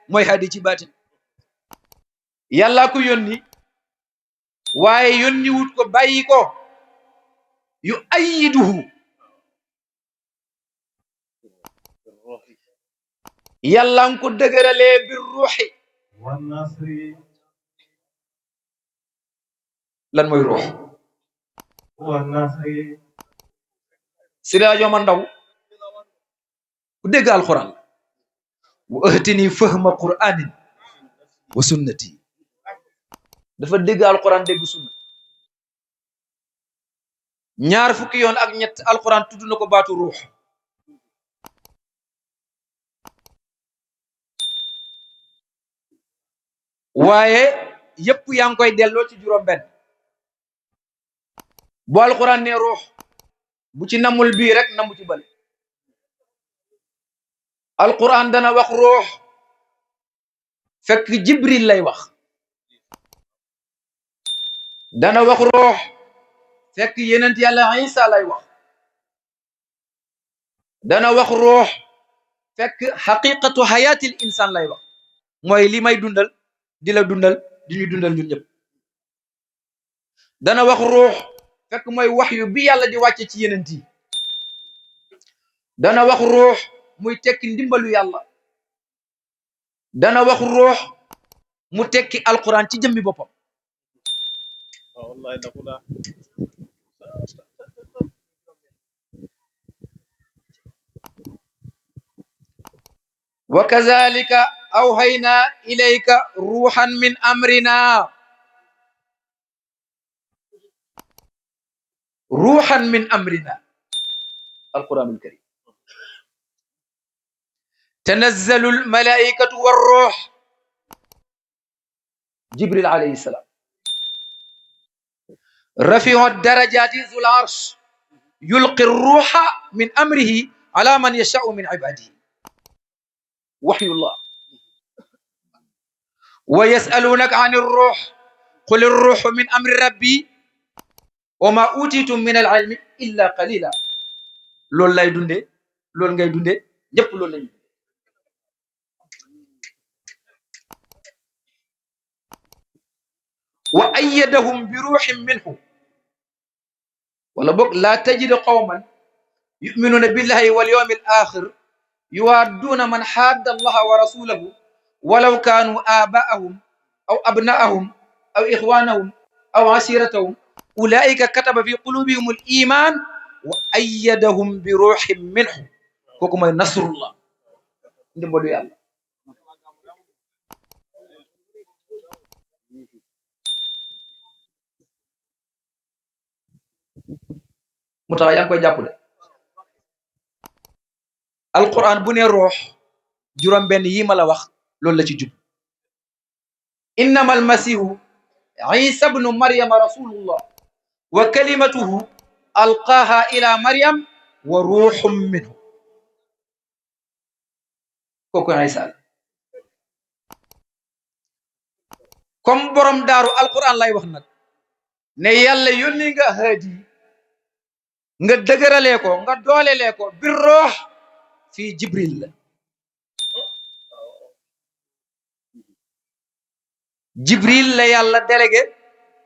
mooy haadi ci baatin yàllaa ko yónni waaye yónni wut ko bàyyi ko yu ayiduhu yàlla nga ko dëgëralee bir ruuxi lan mooy ruux Siraajo ma ndaw ku dégg alquran wa ahtini fahma qur'anin wa sunnati dafa dégg alquran dégg sunna ñaar fukki yoon ak ñett alquran tudd na ko baatu ruux waaye yépp yaa ngi koy delloo ci juróom benn bu alquran ne ruux bu ci namul bii rek namu ci bal alquran dana wax ruux fekk jibril lay wax dana wax ruux fekk yenent yàlla isa lay wax dana wax ruux fekk xaqiqatu hayatil insan lay wax mooy li may dundal di la dundal di ñu dundal ñun ñëpp dana wax ruux fekk mooy waxyu bi yàlla di wàcce ci yenent yi dana wax ruux muy tekki ndimbalu yàlla dana wax ruux mu tekki alquran ci jëmmi boppam wa kazalika awhayna ilayka ruuhan min amrina ruuhan min amrina alquran alkarim tanazzalu almalaikatu warruh jibril alayhi salam rafiu darajati zul arsh yulqi ruuha min amrihi ala man yashau min ibadihi waxyullah wa yasalunaka an irruh qul irruhu min amri rabbi wa ma utitum min alilmi illa qalila loolu lay dunde loolu ngay dunde ñëpp loolu lañu wa ayyadahum bi ruuhin minhu wala boog laa tajidu qawman yuminuna billahi wal yawmi al axir yuwaadduuna man xaadda allaha wa rasulahu walaw kaanu aabaahum aw abnaahum aw ixwaanahum aw asiratahum ulaika kataba fi qulubihim al iman wa ayyadahum bi ruuhin minhu kooku mooy nasrullah ndimbalu yàlla mu tax yaa ngi koy jàpp de alquran bu ne ruux juróom benn yi ma la wax loolu la ci jub innama almasihu isa bnu maryama rasulullah wa kalimatuhu alqaaha ila maryam wa ruuxum minhu kooku isa la comme borom daaru alquran lay wax nag ne yàlla yónni nga haadi nga dëgëralee ko nga doolelee ko bir ruux fii jibril la jibril la yàlla délégué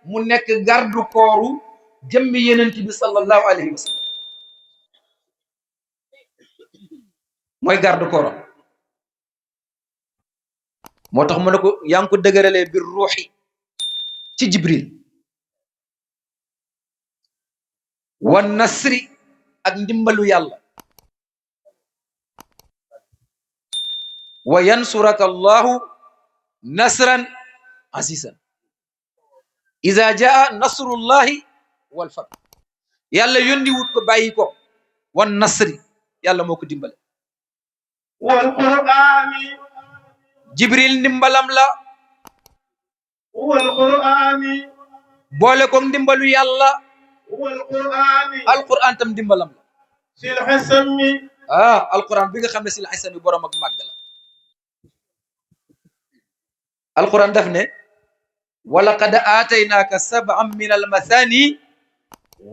mu nekk garde kooru jëmmi yenent bi sallallahu alayhi wa sallam mooy garde kooram moo tax mu ne ko yaa ngi ko dëgëralee bir ruuxi ci jibril wan nasri ak ndimbalu yàlla wa yansuraka allahu nasran azizan iza jaa nasrullahi wal fath yàlla yónni wut ko bàyyi ko wan nasri yàlla moo ko dimbale wal qur'ani jibril ndimbalam la wal qur'ani boole ko ndimbalu yàlla wal qur'ani alquran tam ndimbalam la sil xasami alquran bi nga xam ne sil xasami borom ak màgg la alquran daf ne walaqad aataynaaka sab'an min almathani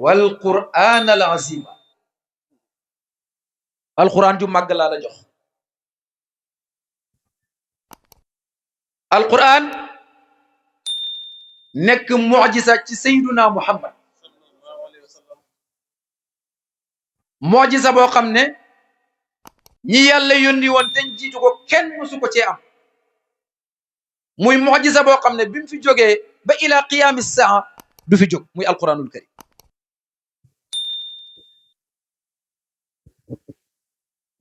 wal qur'an al azima alquran ju màgg laa la jox alquran nekk mucjisa ci sayduna muhammad mucjisa boo xam ne ñi yàlla yónni woon te jiitu ko kenn musu ko cee am muy mucjisa boo xam ne bi mu fi jógee ba ila qiyaami saa du fi jóg muy alquranul karim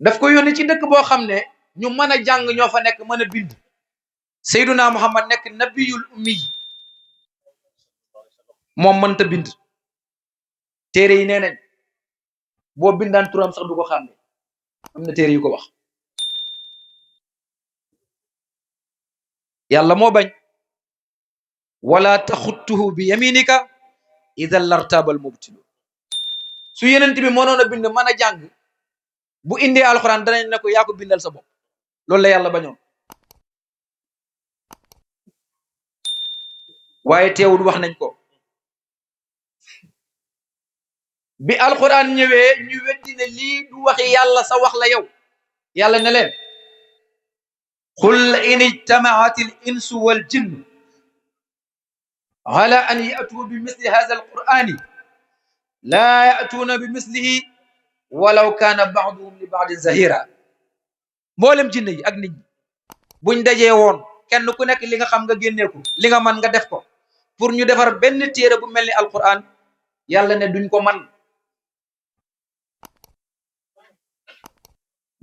daf ko yónni ci dëkk boo xam ne ñu mën a jàng ñoo fa nekk mën a bind sayduna muhammad nekk nabiyul ummi moom mënta bind téere yi nee nañ boo bindaan turam sax du ko xam ne am na téere yu ko wax yàlla moo bañ wala taxuttuhu bi yaminika idan lartabal mubtilu su yenent bi mënoon a bind mën a jàng bu indee alxuraan danañ ne ko yaa ko bindal sa bopp loolu la yàlla bañoon waaye teewul wax nañ ko bi alxuraan ñëwee ñu weddi ne lii du waxi yàlla sa wax la yow yàlla ne leen qul in ijtamaati al insu wal jinn ala an ya'tuu bi misli hadha al qur'ani laa ya'tuuna bi mislihi walaw kaana ba'duhum li ba'din zahira mboolem jinne yi ak nit ñi buñ dajee woon kenn ku nekk li nga xam nga génneeku li nga man nga def ko pour ñu defar benn téere bu mel ni alquran yàlla ne duñ ko man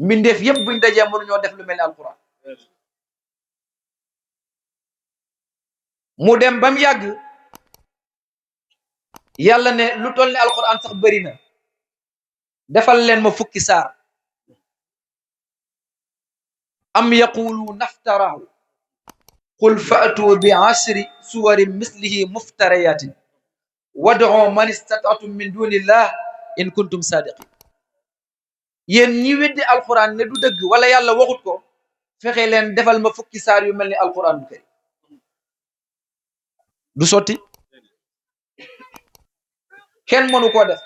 mbindeef yëpp buñ dajee mënuñoo def lu mel ni alquran mu dem ba mu yàgg yàlla ne lu toll ni alquran sax bëri na defal leen ma fukki saar am yaqulu naftarahu qul fa'tu bi ashri suwarin mislihi muftariyatin wad'u man istata'tum min dunillah in kuntum sadiqin yéen ñi weddi alquran ne du dëgg wala yàlla waxut ko fexe leen defal ma fukki saar yu mel ni alquran bu kay du sotti kenn mënu koo def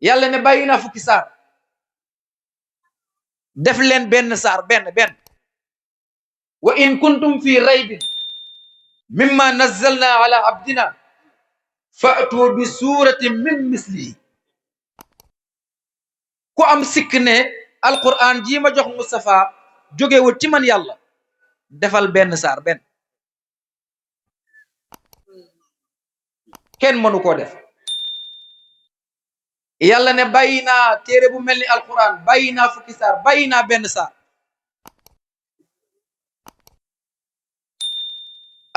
yàlla ne bàyyi naa fukki saar def leen benn saar benn wa in kuntum fi raybin mimma nazzalna ala abdina fa'tu bi suratin min mislihi ku am sikk ne alquran ji ma jox Mustafa jógewul ci man yàlla defal benn saar benn kenn mënu koo def yàlla ne bàyyi naa téere bu mel ni alquran bàyyi naa fukki saar bàyyi naa benn saar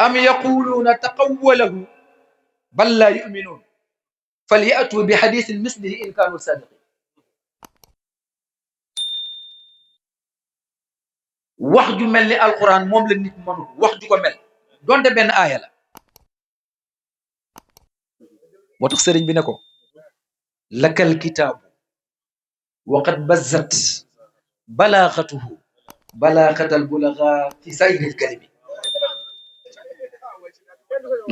am yaquluuna taqawwalahu bal laa yuminuun falyatu bi xadisin mislihi in kaanu sadiqin wax ju mel ni alquran moom la nit mënu wax ju ko mel donte benn aaya la moo tax sëriñ bi ne ko lakal kitaabu waqad bazzat balaaxatuhu balaaxatal bulaga fi sayril kalimi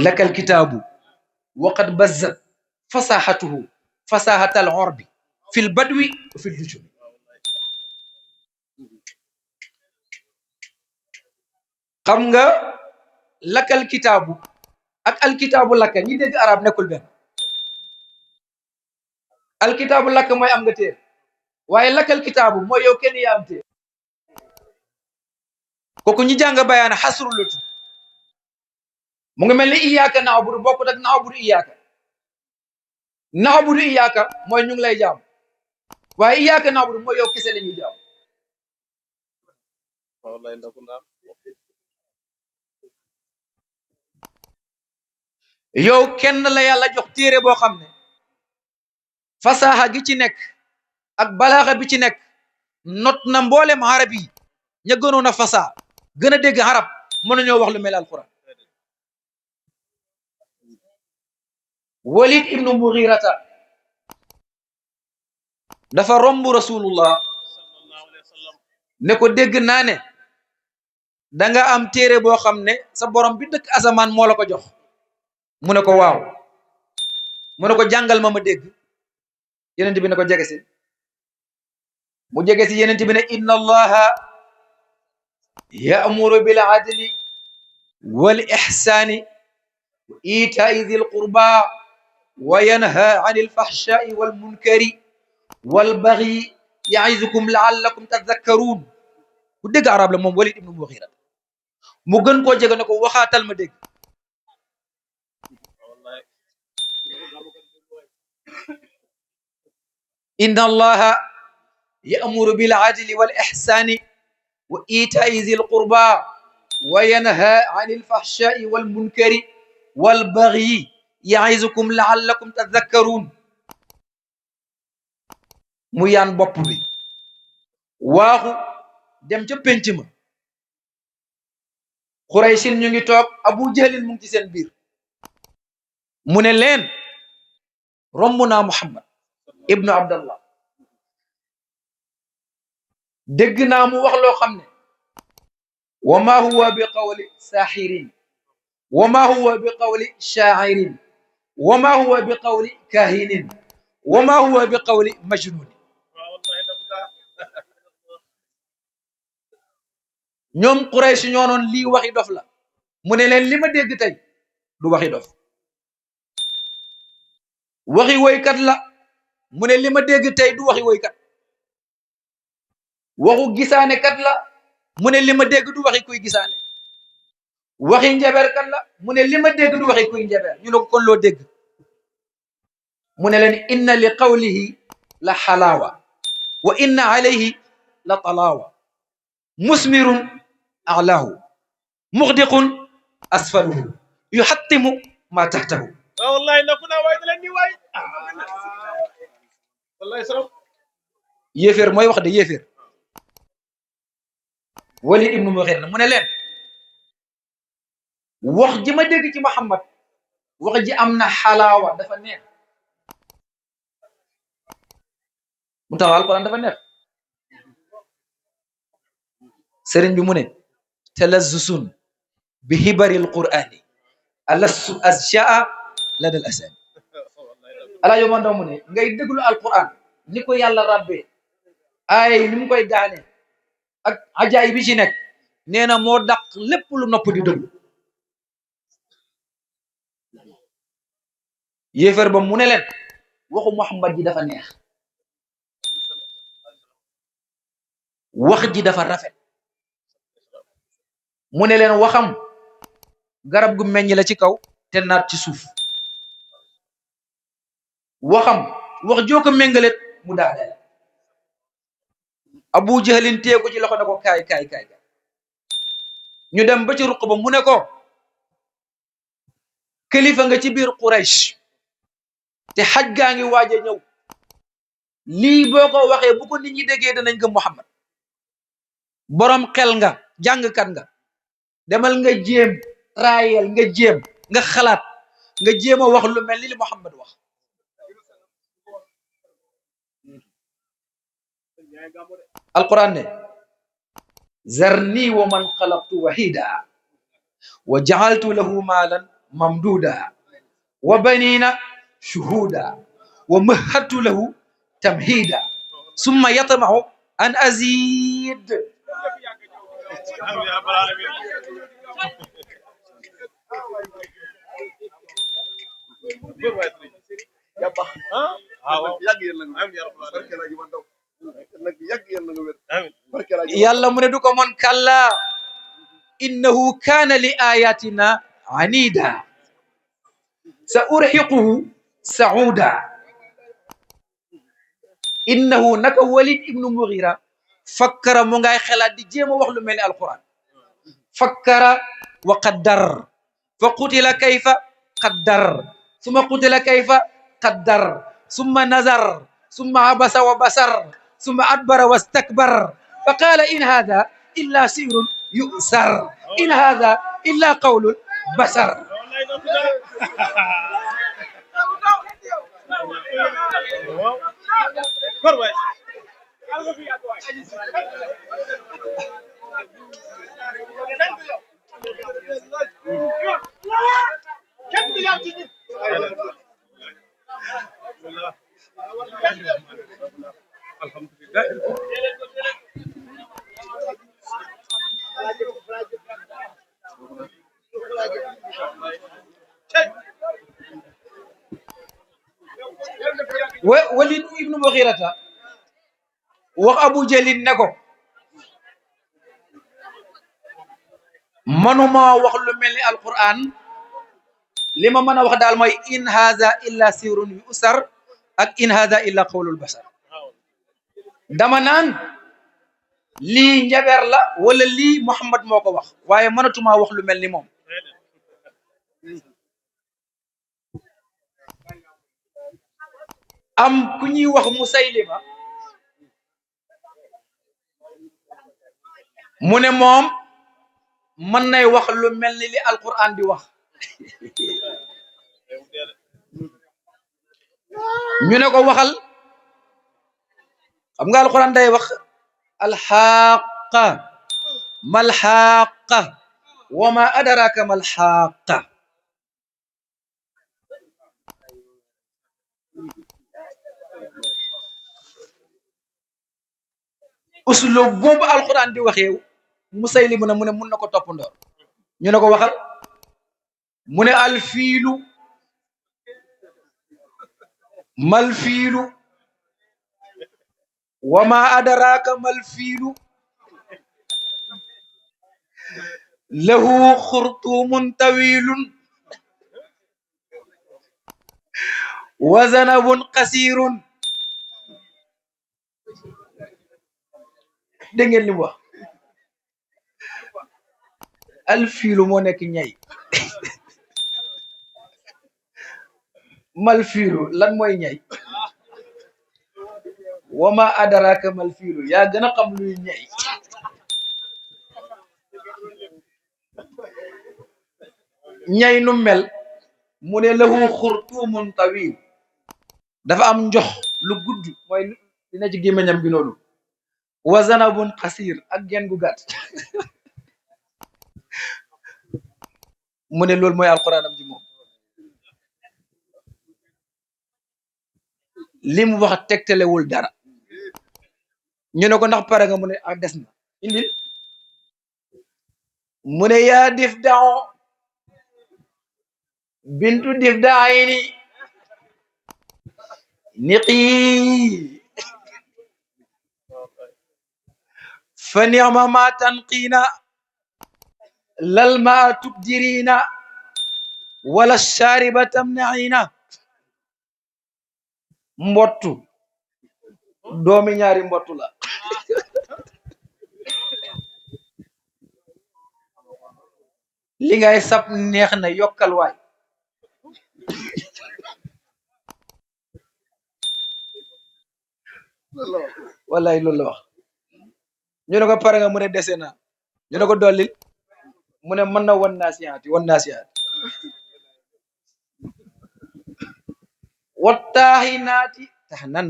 lakal kitaabu waqad bazzat fasaxatuhu fasaxatal orbi fil badwi fil dujumi xam nga lakal kitaabu ak alkitaabu lakka ñi dégg arab nekkul benn alkitaabu lakk mooy am nga téere waaye lakkal kitaabu mooy yow kenn yaa am téere kooku ñi jàng bayaan xasru la tudd mu ngi mel ni iyaaka na'budu bokkut ak na'budu iyaaka na'budu iyyaka mooy ñu ngi lay jaam waaye iyyaka na'budu mooy yow kese la ñuy jaam yow kenn la yàlla jox téere boo xam ne fasaha gi ci nekk ak balaaxa bi ci nekk not na mboolem arab yi ña gënoon a fasaha gën a dégg arab mën nañoo wax lu mel alquran Walid ibnu Mughirata dafa romb rasulullah ne ko dégg naa ne danga am téere boo xam ne sa borom bi dëkk asamaan moo la ko jox mu ne ko waaw mu ne ko jàngal ma dégg yenent bi ne ko jege si mu jege si yenent bi ne inna allaha ya'muru bil adli wal ihsani wa ita'i dhil qurba wa yanha 'anil fahsha'i wal munkari wal baghi ya'izukum la'allakum tadhakkarun ku dégg arab la moom Walid ibnu Mughira mu gën koo jege ne ko waxaatal ma dégg inna allaha ya'muru bil adli wal ihsani wa ita'i dhil qurba wa yanha 'anil fahsha'i wal munkari wal baghi ya'izukum la'allakum tadhakkarun mu yaan bopp bi waaxu dem ca penc ma Quraysin ñu ngi toog Abu Jahlin mu ngi ci seen biir mu ne leen romb naa Muhammad ibnu Abdallah dégg naa mu wax loo xam ne wa ma huwa bi qawli saaxirin wa ma huwa bi qawli shaa'irin wa ma huwa bi qawli kaahinin wa ma huwa bi qawli majnun ñoom Quraysh ñoo noon lii waxi dof la mu ne leen li ma dégg tey du waxi dof waxi woykat la mu ne li ma dégg tey du waxi woykat waxu gisaane kat la mu ne li ma dégg du waxi kuy gisaane waxi njaber kat la mu ne li ma dégg du waxi kuy njaber ñu ne ko kon loo dégg mu ne leen inna li qawlihi la xalaawa wa inna alayhi la talaawa musmirun a'lahu muxdiqun asfaluhu yuxattimu ma taxtahu wallahi nakuna waay daleen ni waay wallahi salam yéeféer mooy wax de yéeféer Walid ibnu Mughira mu ne leen wax ji ma dégg ci Muhammad wax ji am na xalaawa dafa neex mu tax alquran dafa neex sëriñ bi mu ne talazzusun bi hibaril qur'ani alassu asjaa ladal asani ala yo man daw mu ne ngay déglu alquran ni ko yàlla rabbe ay ni mu koy daane ak ajaay bi ci nekk nee na moo dàq lépp lu nopp di déglu yéefar ba mu ne leen waxu Muhammad ji dafa neex wax ji dafa rafet mu ne leen waxam garab gu meññ la ci kaw te naat ci suuf waxam wax joo ko méngalet mu daaneel Abu Jahlin teeku ci loxo ne ko kaay kaay kaay ñu dem ba ci ruq ba mu ne ko kilifa nga ci biir Quraysh te xaj gaa ngi waaj a ñëw lii boo ko waxee bu ko nit ñi déggee danañ gëm Muhammad borom xel nga jàngkat nga demal nga jéem raayel nga jéem nga xalaat nga jéem a wax lu mel ni li Muhammad wax alquran ne zarni wa man xalaqtu wahida wa ja'altu lahu maalan mamduda wa banina shuhuda wa mahadtu lahu tamhida summa yatma'u an azid yàlla mu ne du ko mon kalla innahu kaana li ayatina anida sa urhiquhu sauda innahu naka Walid ibnu Mughira fakkara mu ngay xelaat di jéem a wax lu mel ni alquran fakkara wa qaddar fa qutila kayfa qaddar summa qutila kayfa qaddar summa nazar summa abasa wa basar summa adbara wastakbar fa qala in hadha illa sihrun yu'sar in hadha illa qawlul basar Walid ibnu Mughirata wax Abu Jalil ne ko manuma wax lu mel ni alquran li ma mën a wax daal mooy in hadha illa sirrun yusar ak in hadha illa qawlul basar dama naan lii njaber la wala lii Muhammad moo ko wax waaye mënatuma wax lu mel ni moom am ku ñuy wax Musaylima mu ne moom mën nay wax lu mel ni li alquran di wax ñu ne ko waxal xam nga alquran day wax alxaqa malxaqa wa ma adraka malxaqa uslub boobu alquran di waxee Musaylima mu ne mun na ko toppandoor ñu ne ko waxal mu ne alfiilu malfiilu wa ma adraka malfiilu lahu xurtumun tawilun wa zanabun qasirun dégg ngeen li mu wax alfiilu moo nekk ñay malfiilu lan mooy ñay wama adaraka malfiilu yaa gën a xam luy ñay ñay nu mel mu ne lahu xurtumun tawil dafa am njox lu gudd mooy dina ci gémmiñam gi noonu wa zanabun qasir ak genn gu gàtt mu ne loolu mooy alquranam ji moom li mu wax tegtalewul dara ñu ne ko ndax pare nga mu ne ak des na indil mu ne yaa dif dao bintu dif daayni niqi fa ni'ma ma tanqina lal ma tubdirina wala shariba tamnaina mbottu doomi ñaari mbottu la li ngay sab neex na yokkal waay wallaay loolu la wax ñu ne ko pare nga mu ne dese na ñu ne ko dollil mu ne mën na wan naasiyaati wattaaxinaati taxnan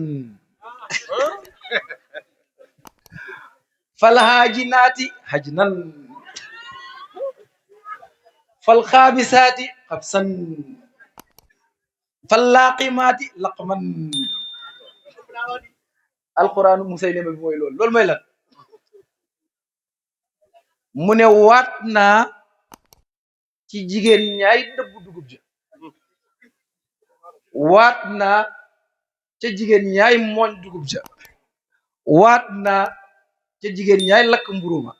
falxaajinaati xajnan falxaabisaati xabsan fallaaqimaati laqman alquraanu Musaylima bi mooy loolu mooy lan mu ne waat naa ci jigéen ñaay dëbb dugub ja waat naa ca jigéen ñaay mooñ dugub ja waat naa ca jigéen ñaay lakk mburuma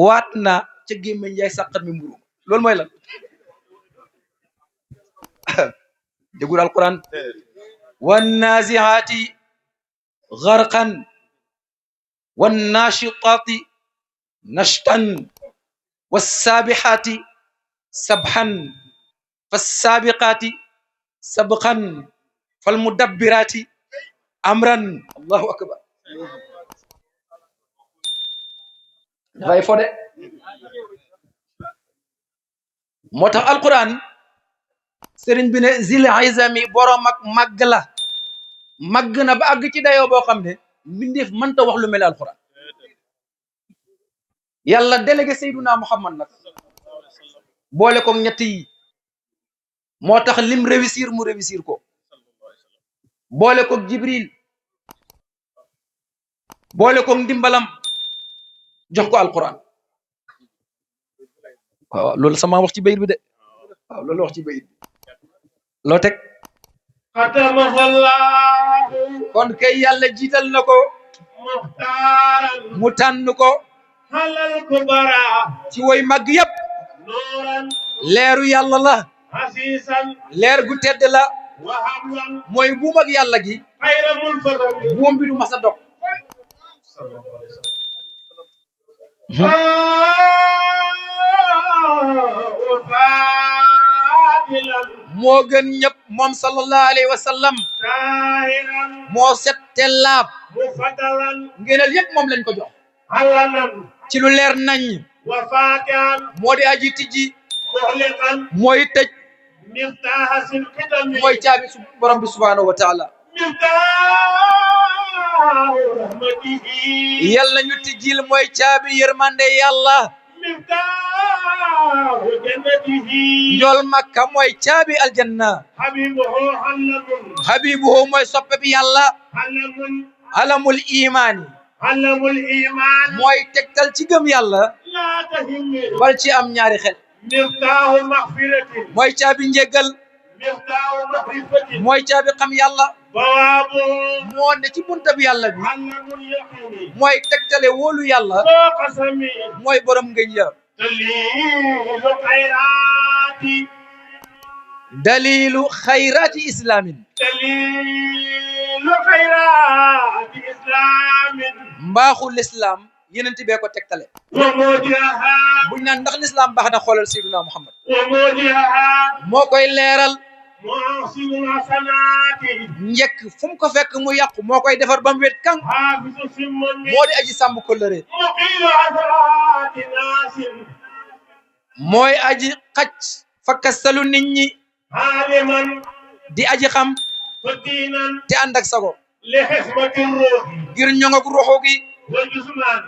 waat naa ca gémmiñ ñaay sàqat mi mburuma loolu mooy lan dégul alquran wan nazihaati غرقا والناشطات نشطا والسابحات سبحا فالسابقات سبقا فالمدبرات امرا. الله اكبر. dafay fo de moo tax alquran sëriñ bi ne zil izami borom ak màgg la màgg na ba àgg ci dayoo boo xam ne mbindeef mënta wax lu mel alquran. yàlla délégué Seyduna Muhammad nag boole ko ñett yi moo tax lim réussir mu réussir ko boole ko Jibril boole ko ndimbalam jox ko alquran. waaw loolu sama wax ci bayit bi de waaw loolu wax ci bayit bi loo teg kon kay yàlla jiital na ko mu tànn ko ci woy màgg yëpp leeru yàlla la leer gu tedd la mooy buum ak yàlla gi buum bi du mas a dog moo gën ñëpp moom sallallahu alayhi wa sallam moo set te laab ngeenal yëpp moom lañ ko jox ci lu leer nañ moo di aji tijji mooy tëj mooy caabi borom bi subhanahu wa taala yàlla ñu tijjil mooy caabi yërmande yàlla njool makka mooy caabi aljanna habibuhu mooy soppe bi yàlla alamul imaani mooy tegtal ci gëm yàlla bal ci am ñaari xel mooy caabi njéggal mooy caabi xam yàlla moo ne ci buntab yàlla bi mooy tegtale wóolu yàlla mooy borom ngëñ ya dalilu xayraati islaamin mbaaxu lislaam yeneen bee ko tegtale buñ naan ndax lislaam baax na xoolal Seydina Muhammad moo koy leeral njëkk fu mu ko fekk mu yàqu moo koy defar ba mu wet kan moo di aji sàmm kóllëre mooy aji xacc fakkastalu nit ñi di aji xam te ànd ak sago ngir ñoŋ ak roxo gi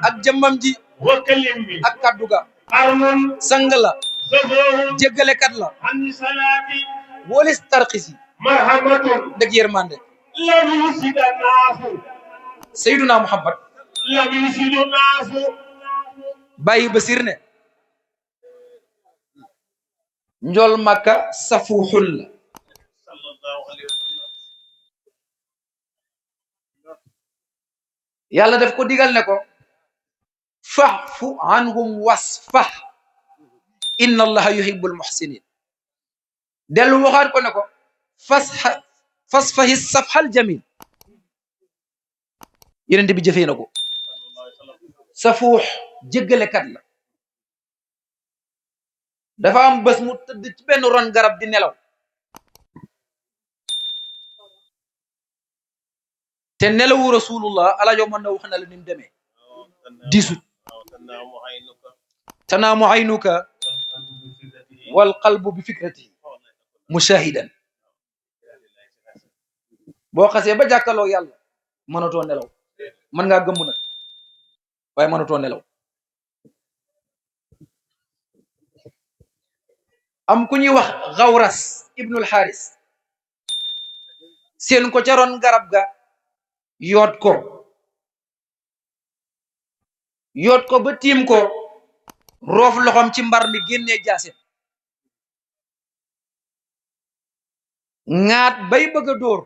ak jëmmam ji ak kaddu ga sang la jéggalekat la wolis tarxisi dëgg yërmande Seyduna Muhammad bàyyi basir ne njool makka safuuxul la yàlla daf ko digal ne ko fa'fu anhum wasfah inna allaha yuhibbul muhsinin dellu waxaat ko ne ko fasfahi safhal jamil yeneen bi jëfee na ko safuux jéggalekat la dafa am bés mu tëdd ci benn ron garab di nelaw te nelawu rasulullah alajo mën na wax na la ni mu demee disut tanaamu aynuka wal qalbu bi fikrati mushahidan boo xasee ba jàkkaloo yàlla mënatoo nelaw mën ngaa gëmm nag waaye mënatoo nelaw am ku ñuy wax Gawras ibnul Haris seen ko ca ron garab ga yoot ko ba tiim ko roof loxom ci mbar mi génnee jaaseem ŋaat bay bëgg a dóor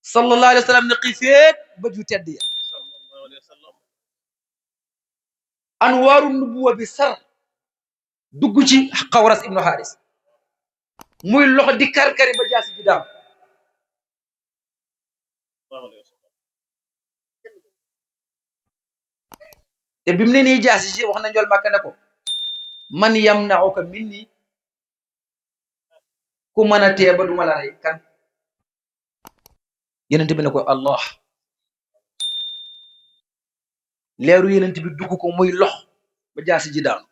sallallahu alayhi wa sallam ne xifeet bët yu tedd ya anwaaru nubuwa bi sar dugg ci Xawras ibnu Haris muy loxo di karkari ba jaasi ji daam te bi mu ne nii jaasi ji wax na njool màkk ne ko man yamna'uka minni ku mën a tee ba duma la rey kan yenent bi ne ko Allah leeru yenent bi dugg ko muy lox ba jaasi ji daanu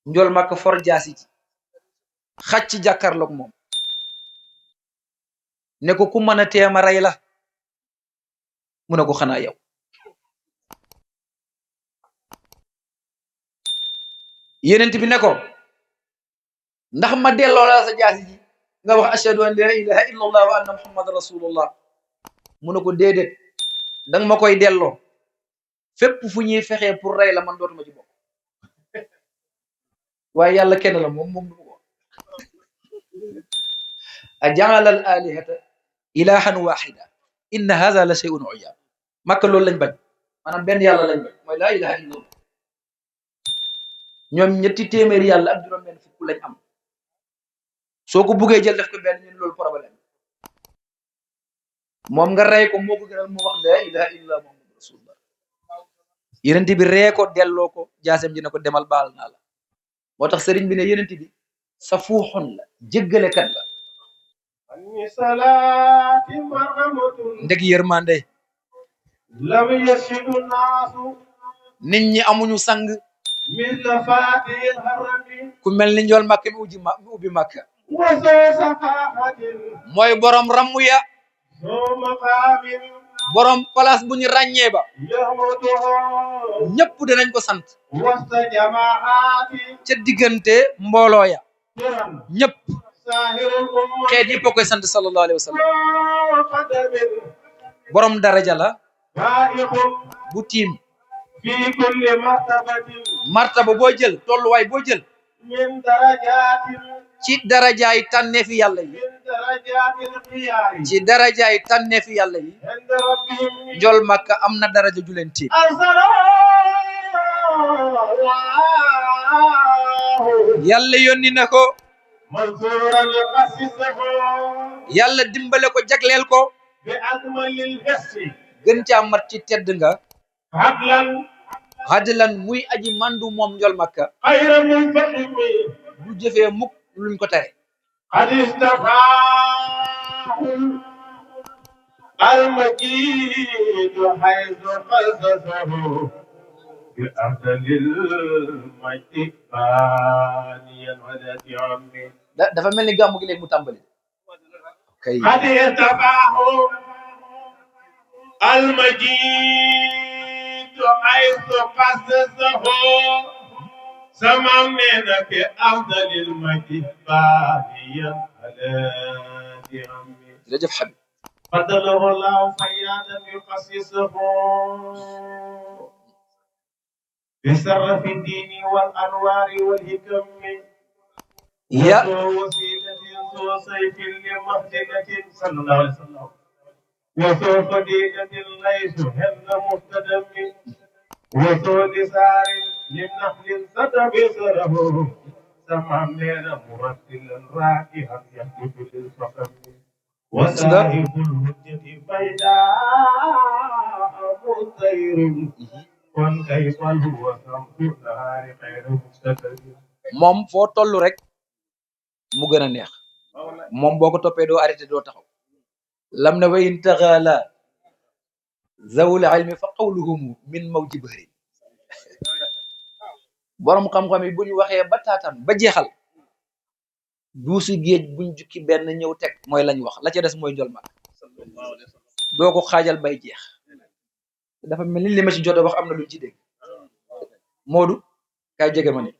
njool màkk for jaasi ji xacc jàkkaarloog moom ne ko ku mën a tee ma rey la mu ne ko xanaa yow yenent bi ne ko ndax ma delloo la sa jaasi ji nga wax ashhadu an la ilaha illa allah wa anna muhammadan rasulullah mu ne ko déedéet danga ma koy delloo fépp fu ñuy fexee pour rey la man dootuma ci bokk waaye yàlla kenn la moom du ko aja'ala al alihata ilahan wahida inna hadha la shay'un ujab makka loolu lañ bañ maanaam benn yàlla lañ bañ mooy laa ilaha illa allah ñoom ñetti téeméeri yàlla ak juróom benn fukk lañ am soo ko buggee jël def ko benn ñun loolu problème moom nga rey ko moo ko gënal mu wax laa ilaha illa allah muhammadu rasulullah yenent bi ree ko delloo ko jaasem ji ne ko demal baal naa la moo tax sëriñ bi ne yenent bi sa fuuxoon la jéggalekat la ndeg yërmande lam yashidu naasu nit ñi amuñu sang min fatihil harami ku mel ni njool màkk mi ubbi màkka waso safahatin mooy borom rammu ya so maqamin borom place bu ñu ràññee ba yahmuduhu ñëpp dinañ ko sant wasta jamaati ca diggante mbooloo ya tiram ñëpp sahirul umma xeet yëpp a koy sant sallallahu alayhi wa sallam qadamin borom daraja la faiqum bu tiim fi kulli martabatin martaba boo jël tolluwaay boo jël min darajatin ci darajaay tànneefi yàlla yi min darajatil xiyaari ci darajaay tànneefi yàlla yi inda rabbihim njool màkka am na daraja ju leen tiim yàlla yónni na ko mansuran yuqassisahu yàlla dimbale ko jagleel ko bi akmalil hissi gën caa mat ci tedd nga hadlan hadlan muy aji mandu moom njool màkka xayra munfahimi du jëfee mukk luñ ko tere qad istafaahu almajidu haythu qassasahu bi afdalil majdi faniyan walati ammi dafa mel ni gàmmu gi léegi mu tàmbali kay qad istafaahu almajidu haythu qassasahu samam neena fi afdalil majdi faniyan walati ammi jërëjëf Habib فضله الله فيادا يخصصه بسر في الدين والانوار والحكم يا وسيلة ذو سيف لمهجنة صلى الله عليه وسلم وذو فدينة ليس هن مهتدم وذو لسار للنحل ستبصره سمع من مرتلا راكها يهتف للفخر وسائق الهجة بيداء مطير كيف هو سمح النهار خير مستقر moom foo toll rek mu gën a neex moom boo ko toppee doo arrêté doo taxaw lam na wa in taxaala zawul ilmi fa qawluhum min mawji bahri borom xam-xam yi bu ñu waxee ba taataan ba jeexal duusi géej buñ jukki benn ñëw teg mooy lañ wax la ca des mooy njol màkk doo ko xaajal bay jeex dafa mel ni li ma ci jot a wax am na luñ ci dégg Moodu kay jege ma ni